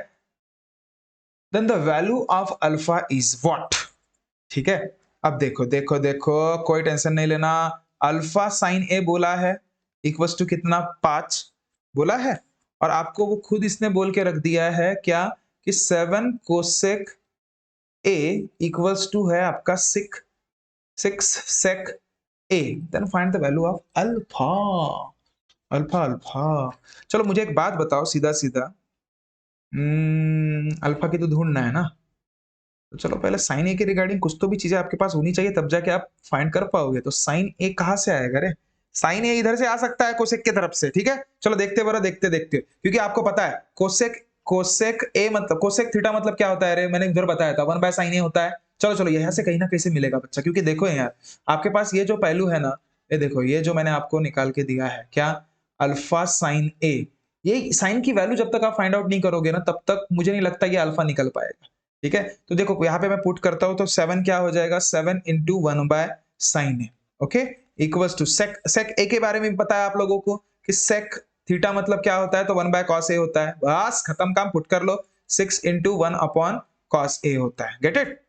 then the value of alpha is what. ठीक है, अब देखो देखो देखो, कोई टेंशन नहीं लेना, अल्फा साइन ए बोला है इक्वल्स टू कितना, 5 बोला है, और आपको वो खुद इसने बोल के रख दिया है क्या, कि 7 कोसेक ए इक्वल्स टू है आपका 6 sec A. Then find the value of alpha. Alpha alpha, चलो मुझे एक बात बताओ सीधा सीधा, अल्फा की तो ढूंढना है ना, तो चलो पहले साइन ए के रिगार्डिंग कुछ तो भी चीजें आपके पास होनी चाहिए, तब जाके आप फाइंड कर पाओगे। तो साइन ए कहाँ से आएगा रे? साइन ए इधर से आ सकता है कोसेक की तरफ से, ठीक है। चलो देखते बड़ा, देखते देखते, क्योंकि आपको पता है कोसेक कोसेक ए मतलब कोसेक थीटा मतलब क्या होता है रे? मैंने इधर बताया था 1 बाय साइन ए होता है। चलो चलो यहाँ से कहीं ना कहीं से मिलेगा बच्चा, क्योंकि देखो यार आपके पास ये जो पहलू है ना, ये देखो ये जो मैंने आपको निकाल के दिया है क्या, अल्फा साइन ए। ये साइन की वैल्यू जब तक आप फाइंड आउट नहीं करोगे ना, तब तक मुझे नहीं लगता ये अल्फा निकल पाएगा, ठीक है। तो देखो यहाँ पे मैं पुट करता हूँ, तो 7 क्या हो जाएगा, 7 into 1 by sine A, okay, equals to sec sec A के बारे में भी पता है आप लोगों को कि सेक थीटा मतलब क्या होता है, तो 1 बाय कॉस ए होता है। बस खत्म काम, पुट कर लो, 6 इंटू 1 अपॉन कॉस ए होता है। Get it?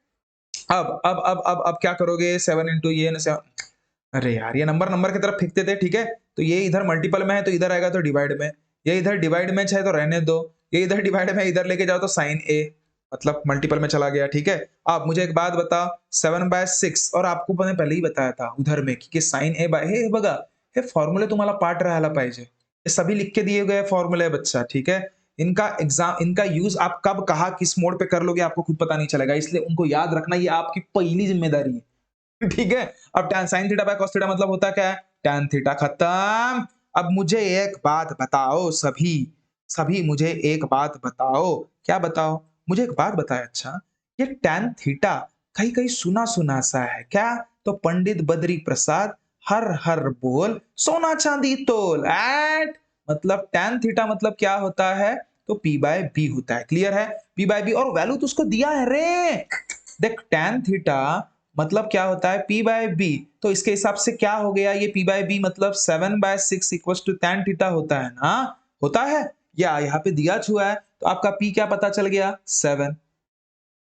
अब क्या करोगे, 7 इंटू ये न, अरे यार ये नंबर नंबर की तरफ फेंकते थे, ठीक है। तो ये इधर मल्टीपल में है तो इधर आएगा तो डिवाइड में, ये इधर डिवाइड में है तो रहने दो, ये इधर डिवाइड में इधर लेके जाओ तो साइन ए मतलब मल्टीपल में चला गया, ठीक है। अब मुझे एक बात बताओ, 7/6, और आपको मैंने पहले ही बताया था उधर में कि साइन ए बाय, हे बगा हे फॉर्मूले तुम्हाला पाठ राहायला पाहिजे, ये सभी लिख के दिए गए फॉर्मूले है बच्चा, ठीक है। इनका एग्जाम, इनका यूज आप कब कहा किस मोड पे कर लोगे आपको खुद पता नहीं चलेगा, इसलिए उनको याद रखना ये आपकी पहली जिम्मेदारी है। ठीक है। अब tan sin theta by cos theta मतलब होता क्या है, tan थीटा खत्म। अब मुझे एक बात बताओ, सभी सभी मुझे एक बात बताओ, क्या बताओ, मुझे एक बात बताए, अच्छा ये tan थीटा कहीं कहीं सुना सुना सा है क्या, तो पंडित बद्री प्रसाद हर हर बोल सोना चांदी तोल एट, मतलब tan थीटा मतलब क्या होता है, तो p बाय बी होता है, क्लियर है, p बाय बी, और वैल्यू तो उसको दिया है रे, देख tan थीटा मतलब क्या होता है, P बाय बी, तो इसके हिसाब से क्या हो गया, ये P बाय बी मतलब 7/6 इक्वल टू tan थीटा होता है ना, होता है, या यहाँ पे दिया हुआ है, तो आपका P क्या पता चल गया, 7,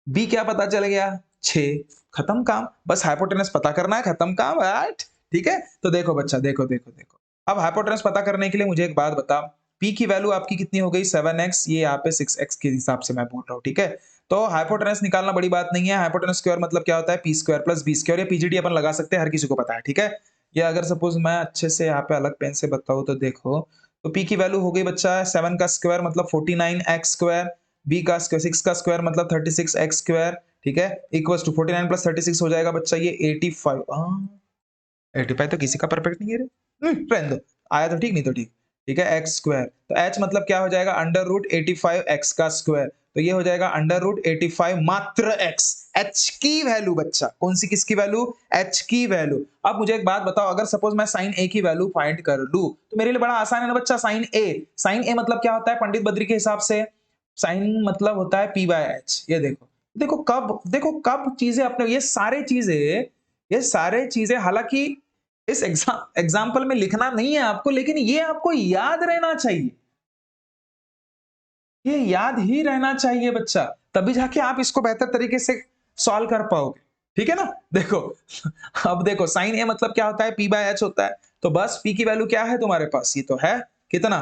B क्या पता चल गया, 6, खत्म काम, बस हाइपोटेनस पता करना है, खत्म काम, राइट, ठीक है। तो देखो बच्चा, देखो देखो देखो, अब हाइपोटेनस पता करने के लिए मुझे एक बात बता, P की वैल्यू आपकी कितनी हो गई, 7x, ये यहाँ पे 6x के हिसाब से मैं बोल रहा हूँ, ठीक है। तो हाइपोटेनस निकालना बड़ी बात नहीं है, हाइपोटेनस स्क्वायर मतलब क्या होता है, p square plus b square, या पीजीडी अपन लगा सकते हैं, हर किसी को पता है, ठीक है। ये अगर सपोज मैं अच्छे से यहाँ पे अलग पेन से बताऊँ तो देखो, तो पी की वैल्यू हो गई बच्चा 7 का स्क्वायर मतलब 49x स्क्वायर, बी का स्क्वायर 6 का स्क्वायर मतलब 36x स्क्वायर, ठीक है, इक्वल्स टू 49 प्लस 36 हो जाएगा बच्चा ये 85। 85 तो किसी का परफेक्ट नहीं है रे, रहने दो, आया तो ठीक नहीं तो ठीक, ठीक है, एक्स स्क्वायर, तो एच मतलब क्या हो जाएगा, अंडर रूट 85 एक्स का स्क्वायर, तो ये हो जाएगा अंडर रूट 85 मात्र एक्स, एच की वैल्यू बच्चा, कौन सी किसकी वैल्यू, एच की वैल्यू। अब मुझे एक बात बताओ, अगर सपोज मैं साइन ए की वैल्यू फाइंड कर लूं, तो मेरे लिए बड़ा आसान है ना बच्चा, साइन ए मतलब क्या होता है पंडित बद्री के हिसाब से, साइन मतलब होता है पी बाय एच, ये देखो, देखो कब चीजें अपने, ये सारे चीजें हालांकि इस एग्जाम्पल में लिखना नहीं है आपको, लेकिन ये आपको याद रहना चाहिए, ये याद ही रहना चाहिए बच्चा, तभी जाके आप इसको बेहतर तरीके से सॉल्व कर पाओगे, ठीक है ना। देखो अब देखो साइन ए मतलब क्या होता है, पी बाय एच होता है, तो बस पी की वैल्यू क्या है तुम्हारे पास, ये तो है कितना,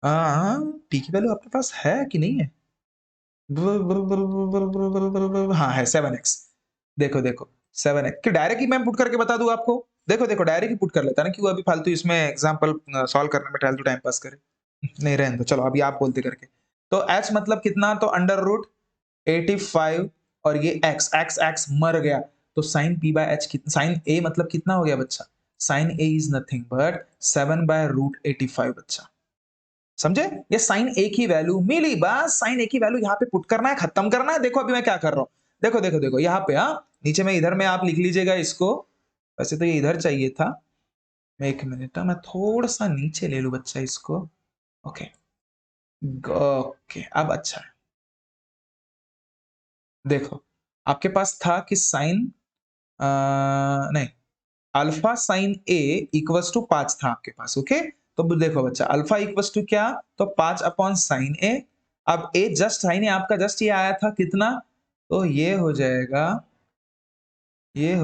हाँ पी की वैल्यू आपके पास है कि नहीं है, हाँ है 7x, देखो देखो 7x, कि डायरेक्ट ही मैं पुट करके बता दूं आपको, देखो देखो डायरेक्ट ही पुट कर लेता ना, क्यों अभी फालतू इसमें एग्जांपल सॉल्व करने में फालतू टाइम पास करे, नहीं रहने दो, चलो अभी आप बोलते करके। तो h मतलब कितना, तो अंडर रूट 85, और ये x x x मर गया, तो साइन p बाय h कितना, साइन a मतलब कितना हो गया बच्चा, sine a is nothing but 7/√85 बच्चा, समझे, ये साइन ए की वैल्यू मिली, बस साइन ए की वैल्यू यहाँ पे पुट करना है, खत्म करना है। देखो अभी मैं क्या कर रहा हूँ, देखो देखो देखो यहाँ पे, हाँ नीचे में इधर में आप लिख लीजिएगा इसको, वैसे तो ये इधर चाहिए था, मैं एक मिनट, मैं थोड़ा सा नीचे ले लू बच्चा इसको, ओके ओके, अब अच्छा है, देखो आपके पास था कि साइन नहीं, alpha sine A equals to 5 था आपके पास, ओके। तो देखो बच्चा अल्फा इक्वल्स टू क्या, तो 5 अपॉन साइन ए, अब ए जस्ट साइन ए आपका जस्ट ये आया था कितना, तो ये हो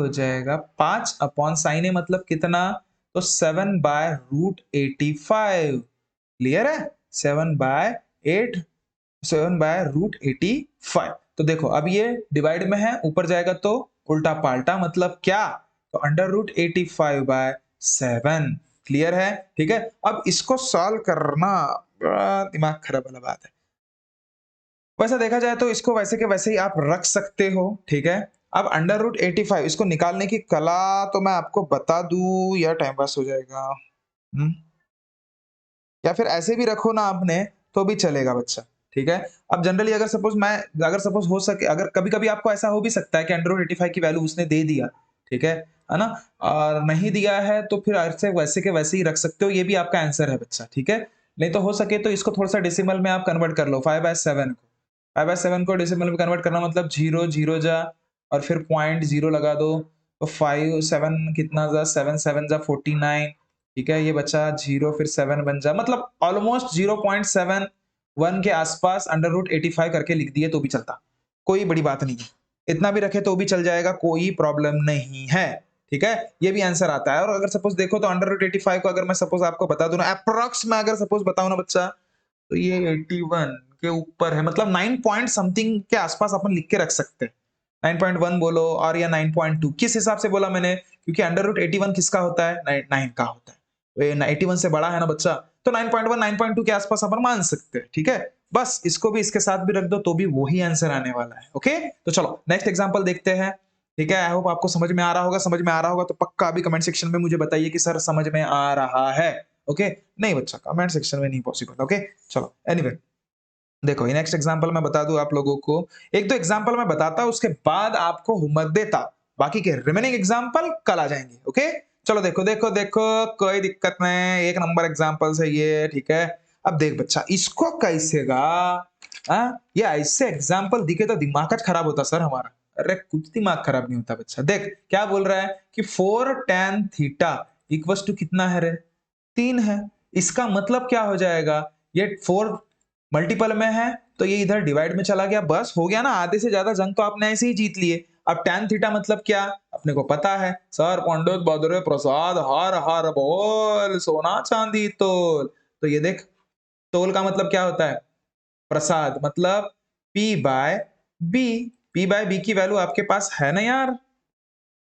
जाएगा 5 अपॉन साइन ए मतलब कितना, तो 7/√85, क्लियर है, 7/8, 7/√85। तो देखो अब ये डिवाइड में है, ऊपर जाएगा तो उल्टा पाल्टा, मतलब क्या, तो अंडर रूट 85/7, क्लियर है, ठीक है। अब इसको सॉल्व करना बड़ा दिमाग खराब वाला बात है, वैसा देखा जाए तो इसको वैसे के वैसे ही आप रख सकते हो, ठीक है। अब अंडर रूट 85 इसको निकालने की कला तो मैं आपको बता दूं या टाइम पास हो जाएगा। या फिर ऐसे भी रखो ना आपने तो भी चलेगा बच्चा, ठीक है। अब जनरली अगर सपोज हो सके, अगर कभी कभी आपको ऐसा हो भी सकता है कि अंडर रूट 85 की वैल्यू उसने दे दिया, ठीक है ना। और नहीं दिया है तो फिर ऐसे वैसे के वैसे ही रख सकते हो, ये भी आपका आंसर है बच्चा, ठीक है। नहीं तो हो सके तो इसको थोड़ा सा डेसिमल में आप कन्वर्ट कर लो, 5/7 को 5/7 को डेसिमल में कन्वर्ट करना मतलब 0 0 जा और फिर पॉइंट 0 लगा दो, तो 5 7 कितना जा, 7 7 जा 49, ठीक है। ये बचा 0 फिर 7 बन जा, मतलब ऑलमोस्ट 0.71 के आसपास अंडर रूट 85 करके लिख दिए तो भी चलता, कोई बड़ी बात नहीं है। इतना भी रखे तो भी चल जाएगा, कोई प्रॉब्लम नहीं है, ठीक है। ये भी आंसर आता है। और अगर सपोज देखो तो अंडर रूट 85 को अगर मैं सपोज आपको बता दूं ना, अप्रोक्स में अगर सपोज बताऊं ना बच्चा, तो ये 81 के ऊपर है, मतलब 9 पॉइंट समथिंग के आसपास अपन लिख के रख सकते हैं। 9.1 बोलो और या 9.2, किस हिसाब से बोला मैंने, क्योंकि अंडर रूट 81 किसका होता है, 9 का होता है। 81 से बड़ा है ना बच्चा, तो 9.1 9.2 के आसपास अपन मान सकते हैं, ठीक है। बस इसको भी इसके साथ भी रख दो तो भी वही आंसर आने वाला है। ओके, तो चलो नेक्स्ट एग्जांपल देखते हैं, ठीक है। आई होप आपको समझ में आ रहा होगा, समझ में आ रहा होगा तो पक्का अभी कमेंट सेक्शन में मुझे बताइए कि सर समझ में आ रहा है। ओके, नहीं बच्चा कमेंट सेक्शन में नहीं पॉसिबल। ओके, चलो एनीवे देखो ये नेक्स्ट एग्जांपल मैं बता दूं आप लोगों को, एक दो एग्जांपल मैं बताता उसके बाद आपको होमवर्क देता, बाकी के रिमेनिंग एग्जांपल कल आ जाएंगे। ओके, चलो देखो देखो देखो, कोई दिक्कत नहीं, एक नंबर एग्जांपल है ये, ठीक है। अब देख बच्चा इसको कैसेगा, ये ऐसे एग्जांपल दिखे तो दिमाग का खराब होता सर हमारा। अरे कुछ दिमाग खराब नहीं होता बच्चा, देख क्या बोल रहा है कि 4 tan थीटा इक्वल्स टू कितना है रे, 3 है। इसका मतलब क्या हो जाएगा, ये 4 मल्टीपल में है तो ये इधर डिवाइड में चला गया, बस हो गया ना, आधे से ज्यादा जंग तो आपने ऐसे ही जीत लिए। अब tan थीटा मतलब क्या अपने को पता है, सर पंडित बद्र प्रसाद हर हर बोल, सोना चांदी तोल। तो ये देख, तोल का मतलब क्या होता है, प्रसाद, मतलब P by b, P by b की वैल्यू आपके पास है ना यार,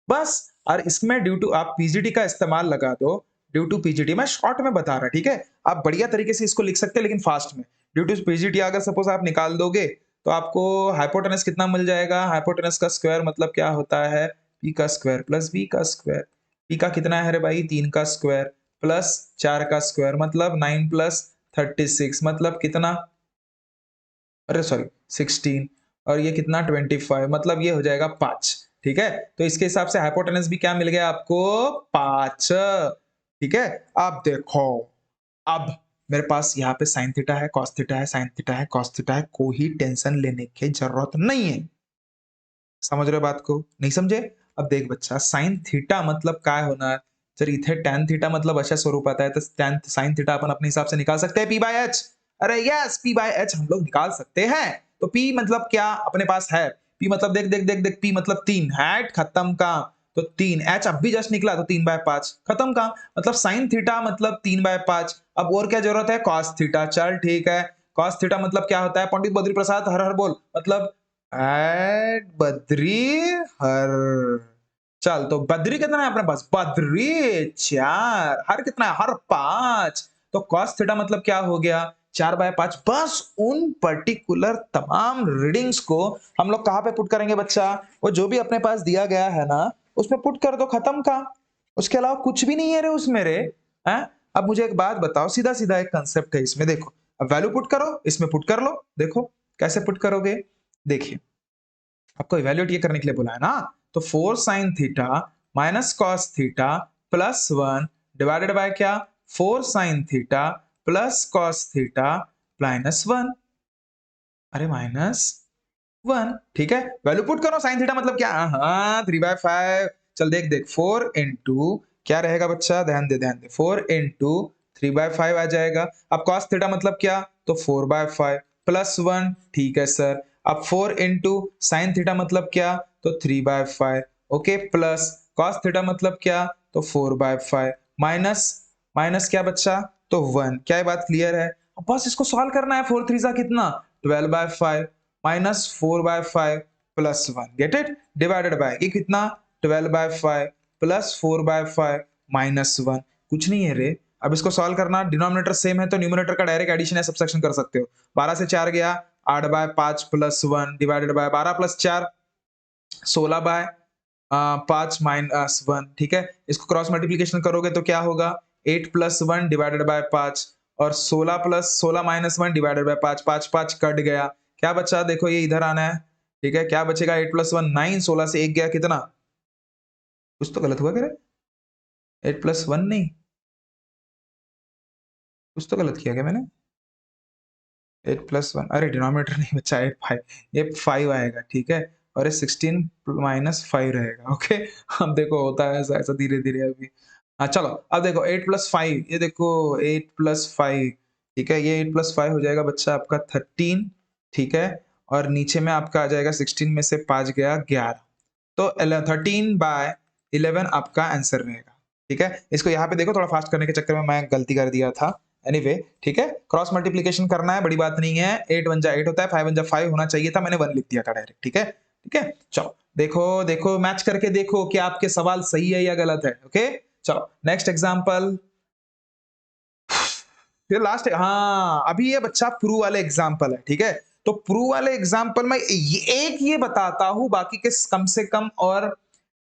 बस। और इसमें ड्यू टू आप पीजीटी का इस्तेमाल लगा दो, ड्यू टू पीजीटी मैं शॉर्ट में बता रहा, ठीक है। आप बढ़िया तरीके से इसको लिख सकते हैं लेकिन फास्ट में, ड्यू टू पीजीटी अगर सपोज आप निकाल दोगे तो आपको हाइपोटेनस कितना मिल जाएगा, हाइपोटेनस का स्क्वायर मतलब क्या होता है, पी का स्क्वायर प्लस बी का स्क्वायर। पी का कितना है रे भाई, 3 का स्क्वायर प्लस 4 का स्क्वायर मतलब 9 प्लस 36 मतलब कितना, अरे सॉरी 16, और ये कितना 25 मतलब ये हो जाएगा 5, ठीक है। तो इसके हिसाब से हाइपोटेनस भी क्या मिल गया आपको, 5, ठीक है। अब देखो, अब मेरे पास यहाँ पे साइन थीटा है, कॉस थीटा है, साइन थीटा है, कॉस थीटा है, कोई टेंशन लेने की जरूरत नहीं है। समझ रहे हो बात को, नहीं समझे। अब देख बच्चा, साइन थीटा मतलब क्या होना, जर इथे tan थीटा मतलब अशा स्वरूपात आहे, तर tan साइन थीटा अपन अपने हिसाब से निकाल सकते हैं P बाय एच। अरे यस, P बाय एच हम लोग निकाल सकते हैं। तो P मतलब क्या अपने पास है, P मतलब देख देख देख देख, P मतलब 3 हैट खत्म का, तो 3 एच अब भी जस्ट निकला तो 3/5 खत्म का, मतलब साइन थीटा मतलब 3/5। अब और क्या जरूरत है, कॉस थीटा, चल ठीक है। कॉस थीटा मतलब क्या होता है, पंडित बद्री प्रसाद हर हर बोल, मतलब एट बद्री हर। चल तो बद्री कितना है अपने पास, बद्री 4, हर कितना है, हर 5। तो कॉस थीटा मतलब क्या हो गया, 4/5। बस उन पर्टिकुलर तमाम रीडिंग्स को हम लोग कहां पे पुट करेंगे बच्चा, वो जो भी अपने पास दिया गया है ना उसमें पुट कर दो, खत्म का। उसके अलावा कुछ भी नहीं है रे उसमें रे, हैं। अब मुझे एक बात बताओ, सीधा सीधा एक कंसेप्ट है इसमें, देखो अब वैल्यू पुट करो, इसमें पुट कर लो, देखो कैसे पुट करोगे। देखिए आपको इवेल्युएट ये करने के लिए बोला है ना, तो 4 sine theta minus cos theta plus 1 divided by क्या, 4 sine theta plus cos theta minus 1, अरे माइनस 1, ठीक है। वैल्यू पुट करो, साइन थीटा मतलब क्या, हाँ 3/5। चल देख देख, 4 इंटू क्या रहेगा बच्चा, ध्यान दे ध्यान दे, 4 इंटू 3/5 आ जाएगा। अब कॉस थीटा मतलब क्या, तो 4/5 प्लस 1, ठीक है सर। अब 4 इंटू साइन थीटा मतलब क्या, तो 3/5, ओके, प्लस कॉस थीटा मतलब क्या, तो 4/5 माइनस माइनस क्या बच्चा, तो 1। क्या ये बात क्लियर है, अब बस इसको सॉल्व करना है। 4 3 कितना, 12/5 minus 4/5 plus 1, get it, divided by ये कितना, 12/5 प्लस 4/5 माइनस 1, कुछ नहीं है रे। अब इसको सॉल्व करना, डिनोमिनेटर सेम है तो न्यूमरेटर का डायरेक्ट एडिशन या सब्ट्रैक्शन कर सकते हो। 12 से 4 गया 8/5 प्लस 1 डिवाइडेड बाय 12 प्लस 4 16/5 - 1, ठीक है। इसको क्रॉस मल्टीप्लीकेशन करोगे तो क्या होगा 8 प्लस 1 डिवाइडेड बाय 5 और 16 plus 16 minus 1 divided by 5, 5 5 cut गया। क्या बचा देखो ये इधर आना है, ठीक है। क्या बचेगा 8 प्लस 1 9, 16 से 1 गया कितना, कुछ तो गलत हुआ क्या रे? 8 प्लस 1 नहीं, कुछ तो गलत किया क्या मैंने? 8 प्लस 1, अरे डिनोमिनेटर नहीं बचा 8 5, ये 5 आएगा, ठीक है। और ये 16 माइनस 5 रहेगा, ओके। अब देखो होता है ऐसा ऐसा धीरे धीरे अभी। हाँ चलो अब देखो 8 प्लस 5, ये देखो 8 प्लस 5, ठीक है। ये 8 प्लस 5 हो जाएगा बच्चा आपका 13, ठीक है। और नीचे में आपका आ जाएगा 16 में से 5 गया 11, तो 13/11 आपका आंसर रहेगा, ठीक है। इसको यहाँ पे देखो थोड़ा फास्ट करने के चक्कर में मैं गलती कर दिया था, एनीवे ठीक है। क्रॉस मल्टीप्लीकेशन करना है, बड़ी बात नहीं है। 8 1 जा 8 होता है, 5 1 जा 5 होना चाहिए था, मैंने 1 लिख दिया था डायरेक्ट, ठीक है। ठीक है चलो देखो देखो मैच करके देखो कि आपके सवाल सही है या गलत है, ओके। चलो नेक्स्ट एग्जांपल, फिर लास्ट, हाँ अभी ये बच्चा प्रूव वाले एग्जाम्पल है, ठीक है। तो प्रूव वाले एग्जाम्पल में एक ये बताता हूं, बाकी के कम से कम और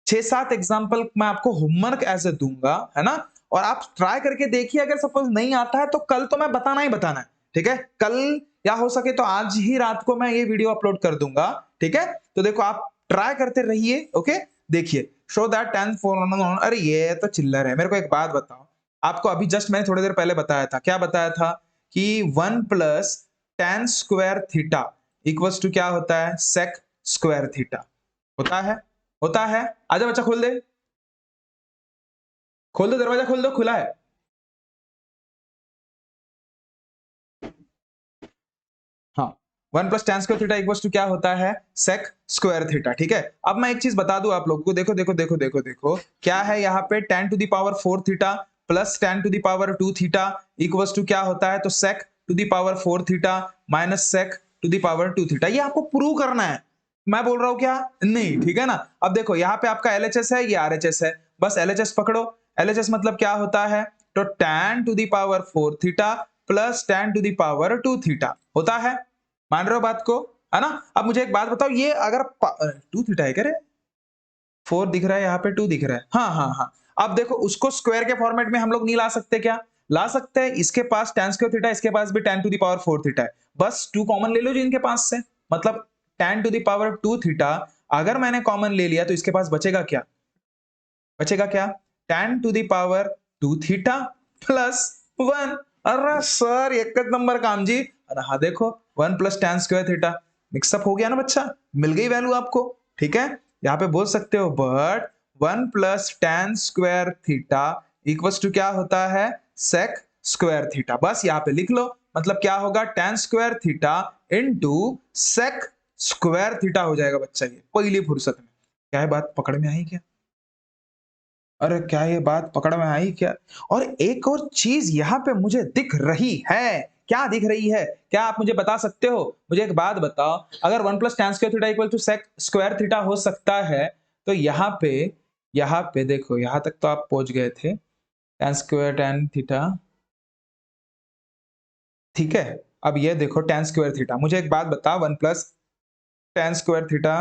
6-7 एग्जाम्पल मैं आपको होमवर्क ऐसे दूंगा, है ना। और आप ट्राई करके देखिए, अगर सपोज नहीं आता है तो कल तो मैं बताना ही बताना है, ठीक है। कल या हो सके तो आज ही रात को मैं ये वीडियो अपलोड कर दूंगा, ठीक है। तो देखो आप ट्राई करते रहिए, ओके। देखिए शो दैट 10 4, अरे ये तो चिल्लर है। मेरे को एक बात बताओ, आपको अभी जस्ट मैंने थोड़ी देर पहले बताया था, क्या बताया था कि 1 plus tan square theta equals to क्या होता है, sec स्क्वायर थीटा होता है, होता है। आजा बच्चा खोल दे, खोल दो दरवाजा, खोल दो, खुला है। हाँ 1 plus tan square theta equals to क्या होता है, sec स्क्वायर थीटा, ठीक है। अब मैं एक चीज बता दूं आप लोगों को, देखो देखो देखो देखो देखो क्या है यहाँ पे, tan to the power 4 theta plus tan to the power 2 theta equals to क्या होता है, तो sec to the power 4 theta minus sec to the power 2 theta. ये आपको प्रूव करना है, मैं बोल रहा हूं क्या नहीं, ठीक है ना। अब देखो यहाँ पे आपका LHS है, ये RHS है, बस LHS पकड़ो। LHS मतलब क्या होता है, तो tan to the power 4 theta plus tan to the power 2 theta होता है। मान रहे हो बात को, है ना। अब मुझे एक बात बताओ, ये अगर 2 थीटा है क्या रे, 4 दिख रहा है यहाँ पे, 2 दिख रहा है, हाँ हाँ हाँ। अब देखो उसको स्क्वायर के फॉर्मेट में हम लोग नहीं ला सकते क्या, ला सकते हैं। इसके पास tan स्क्वायर थीटा, इसके पास भी tan to the power 4 theta है, बस 2 कॉमन ले लो जी इनके पास से, मतलब tan to the power 2 theta अगर मैंने कॉमन ले लिया तो इसके पास बचेगा क्या, बचेगा क्या, tan to the power 2 theta plus 1। अरे सर एक नंबर काम जी। अरे हाँ देखो 1 plus tan square theta mix up हो गया ना बच्चा, मिल गई वैल्यू आपको, ठीक है। यहाँ पे बोल सकते हो but 1 plus tan square theta equals to क्या होता है, sec स्क्वायर थीटा। बस यहाँ पे लिख लो, मतलब क्या होगा tan square theta into sec square theta हो जाएगा बच्चा, ये पहली फुर्सत में। क्या है बात पकड़ में आई क्या, अरे क्या ये बात पकड़ में आई क्या। और एक और चीज यहाँ पे मुझे दिख रही है, क्या दिख रही है, क्या आप मुझे बता सकते हो। मुझे एक बात बताओ, अगर 1 plus tan square theta equal to sec square theta हो सकता है, तो यहाँ पे देखो, यहाँ तक तो आप पहुंच गए थे, tan स्क्वायर tan थीटा, ठीक है। अब ये देखो tan स्क्वायर थीटा, मुझे एक बात बता, 1 प्लस tan स्क्वायर थीटा,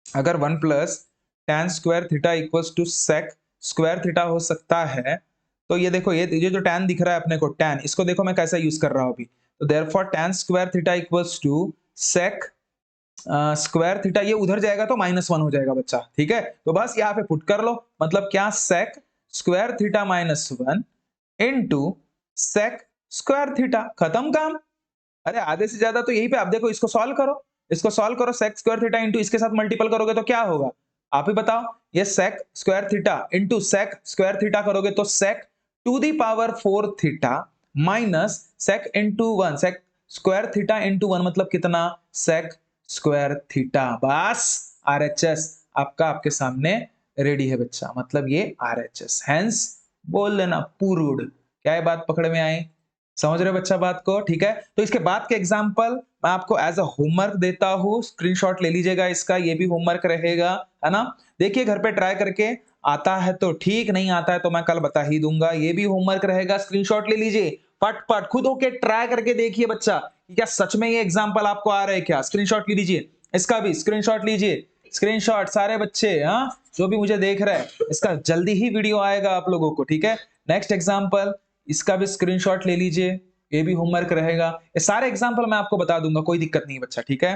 अगर 1 plus tan square theta equals to sec square theta हो सकता है, तो ये देखो ये जो tan दिख रहा है अपने को, tan इसको देखो मैं कैसा यूज कर रहा हूं अभी, तो therefore tan square theta equals to sec square theta, ये उधर जाएगा तो -1 हो जाएगा बच्चा, ठीक है। तो बस यहाँ पे पुट कर लो, मतलब क्या sec square theta -1 into sec square theta, खत्म काम। अरे आधे से ज्यादा तो यही पे, आप देखो इसको सॉल्व करो, इसको सॉल्व करो, sec स्क्वायर थीटा इंटू इसके साथ मल्टीपल करोगे तो क्या होगा, आप ही बताओ। ये sec square theta into sec square theta करोगे तो sec to the power 4 theta minus sec into 1, sec square theta into 1 मतलब कितना, sec स्क्वायर थीटा। बस RHS आपका आपके सामने रेडी है बच्चा, मतलब ये RHS, हैंस बोल लेना पुरुड। क्या है बात पकड़ में आए, समझ रहे बच्चा बात को, ठीक है। तो इसके बाद के एग्जाम्पल मैं आपको एज अ होमवर्क देता हूँ, स्क्रीनशॉट ले लीजिएगा इसका, ये भी होमवर्क रहेगा, है ना। देखिए घर पे ट्राई करके, आता है तो ठीक, नहीं आता है तो मैं कल बता ही दूंगा, ये भी होमवर्क रहेगा, स्क्रीनशॉट ले लीजिए, फट फट खुद होके ट्राई करके देखिए बच्चा, कि क्या सच में ये एग्जाम्पल आपको आ रहा है क्या? स्क्रीनशॉट ले लीजिए, इसका भी स्क्रीनशॉट लीजिए, स्क्रीनशॉट सारे बच्चे, हाँ जो भी मुझे देख रहे हैं, इसका जल्दी ही वीडियो आएगा आप लोगों को, ठीक है। नेक्स्ट एग्जाम्पल, इसका भी स्क्रीनशॉट ले लीजिए, ये भी होमवर्क रहेगा। ये सारे एग्जाम्पल मैं आपको बता दूंगा, कोई दिक्कत नहीं बच्चा, ठीक है,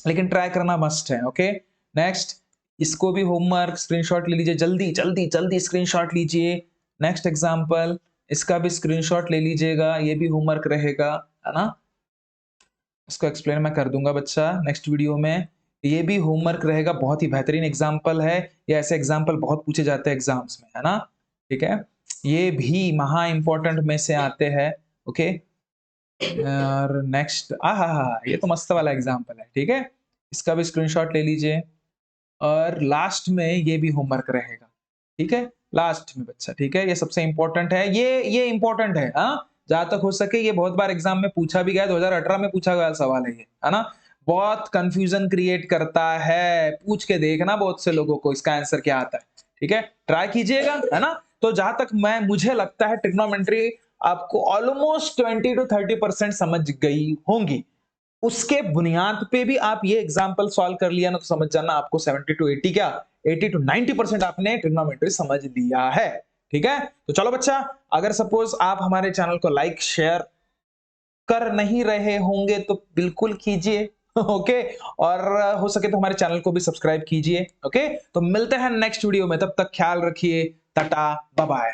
लेकिन ट्राई करना मस्ट है। ओके, नेक्स्ट, इसको भी होमवर्क स्क्रीनशॉट ले लीजिए, जल्दी जल्दी जल्दी स्क्रीनशॉट लीजिए। नेक्स्ट एग्जाम्पल, इसका भी स्क्रीनशॉट ले लीजिएगा, ये भी होमवर्क रहेगा, है ना। इसको एक्सप्लेन मैं कर दूंगा बच्चा नेक्स्ट वीडियो में। ये भी होमवर्क रहेगा, बहुत ही बेहतरीन एग्जाम्पल है, ये ऐसे एग्जाम्पल बहुत पूछे जाते हैं एग्जाम्स में, है ना, ठीक है। ये भी महा इंपॉर्टेंट में से आते हैं। ओके, और नेक्स्ट, ये तो मस्त वाला एग्जाम्पल है, ठीक है, इसका भी स्क्रीनशॉट ले लीजिए। और लास्ट में ये भी होमवर्क रहेगा, ठीक है, लास्ट में बच्चा, ठीक है, ये सबसे इंपॉर्टेंट है, ये इंपॉर्टेंट है, हाँ, जहां तक हो सके ये बहुत बार एग्जाम में पूछा भी गया, 2018 में पूछा गया सवाल है ये, है ना। बहुत कंफ्यूजन क्रिएट करता है, पूछ के देखना बहुत से लोगों को इसका आंसर क्या आता है, ठीक है, ट्राई कीजिएगा, है ना। तो जहां तक मुझे लगता है ट्रिग्नोमेट्री आपको ऑलमोस्ट 20 to 30% समझ गई होंगी। उसके बुनियाद पे भी आप ये एग्जाम्पल सॉल्व कर लिया ना, तो समझ जाना आपको 70 to 80 क्या 80 to 90% आपने ट्रिग्नोमेट्री समझ लिया है, ठीक है। तो चलो बच्चा, अगर सपोज आप हमारे चैनल को लाइक शेयर कर नहीं रहे होंगे तो बिल्कुल कीजिए। ओके, और हो सके तो हमारे चैनल को भी सब्सक्राइब कीजिए। ओके, तो मिलते हैं नेक्स्ट वीडियो में, तब तक ख्याल रखिए, टाटा बाय बाय।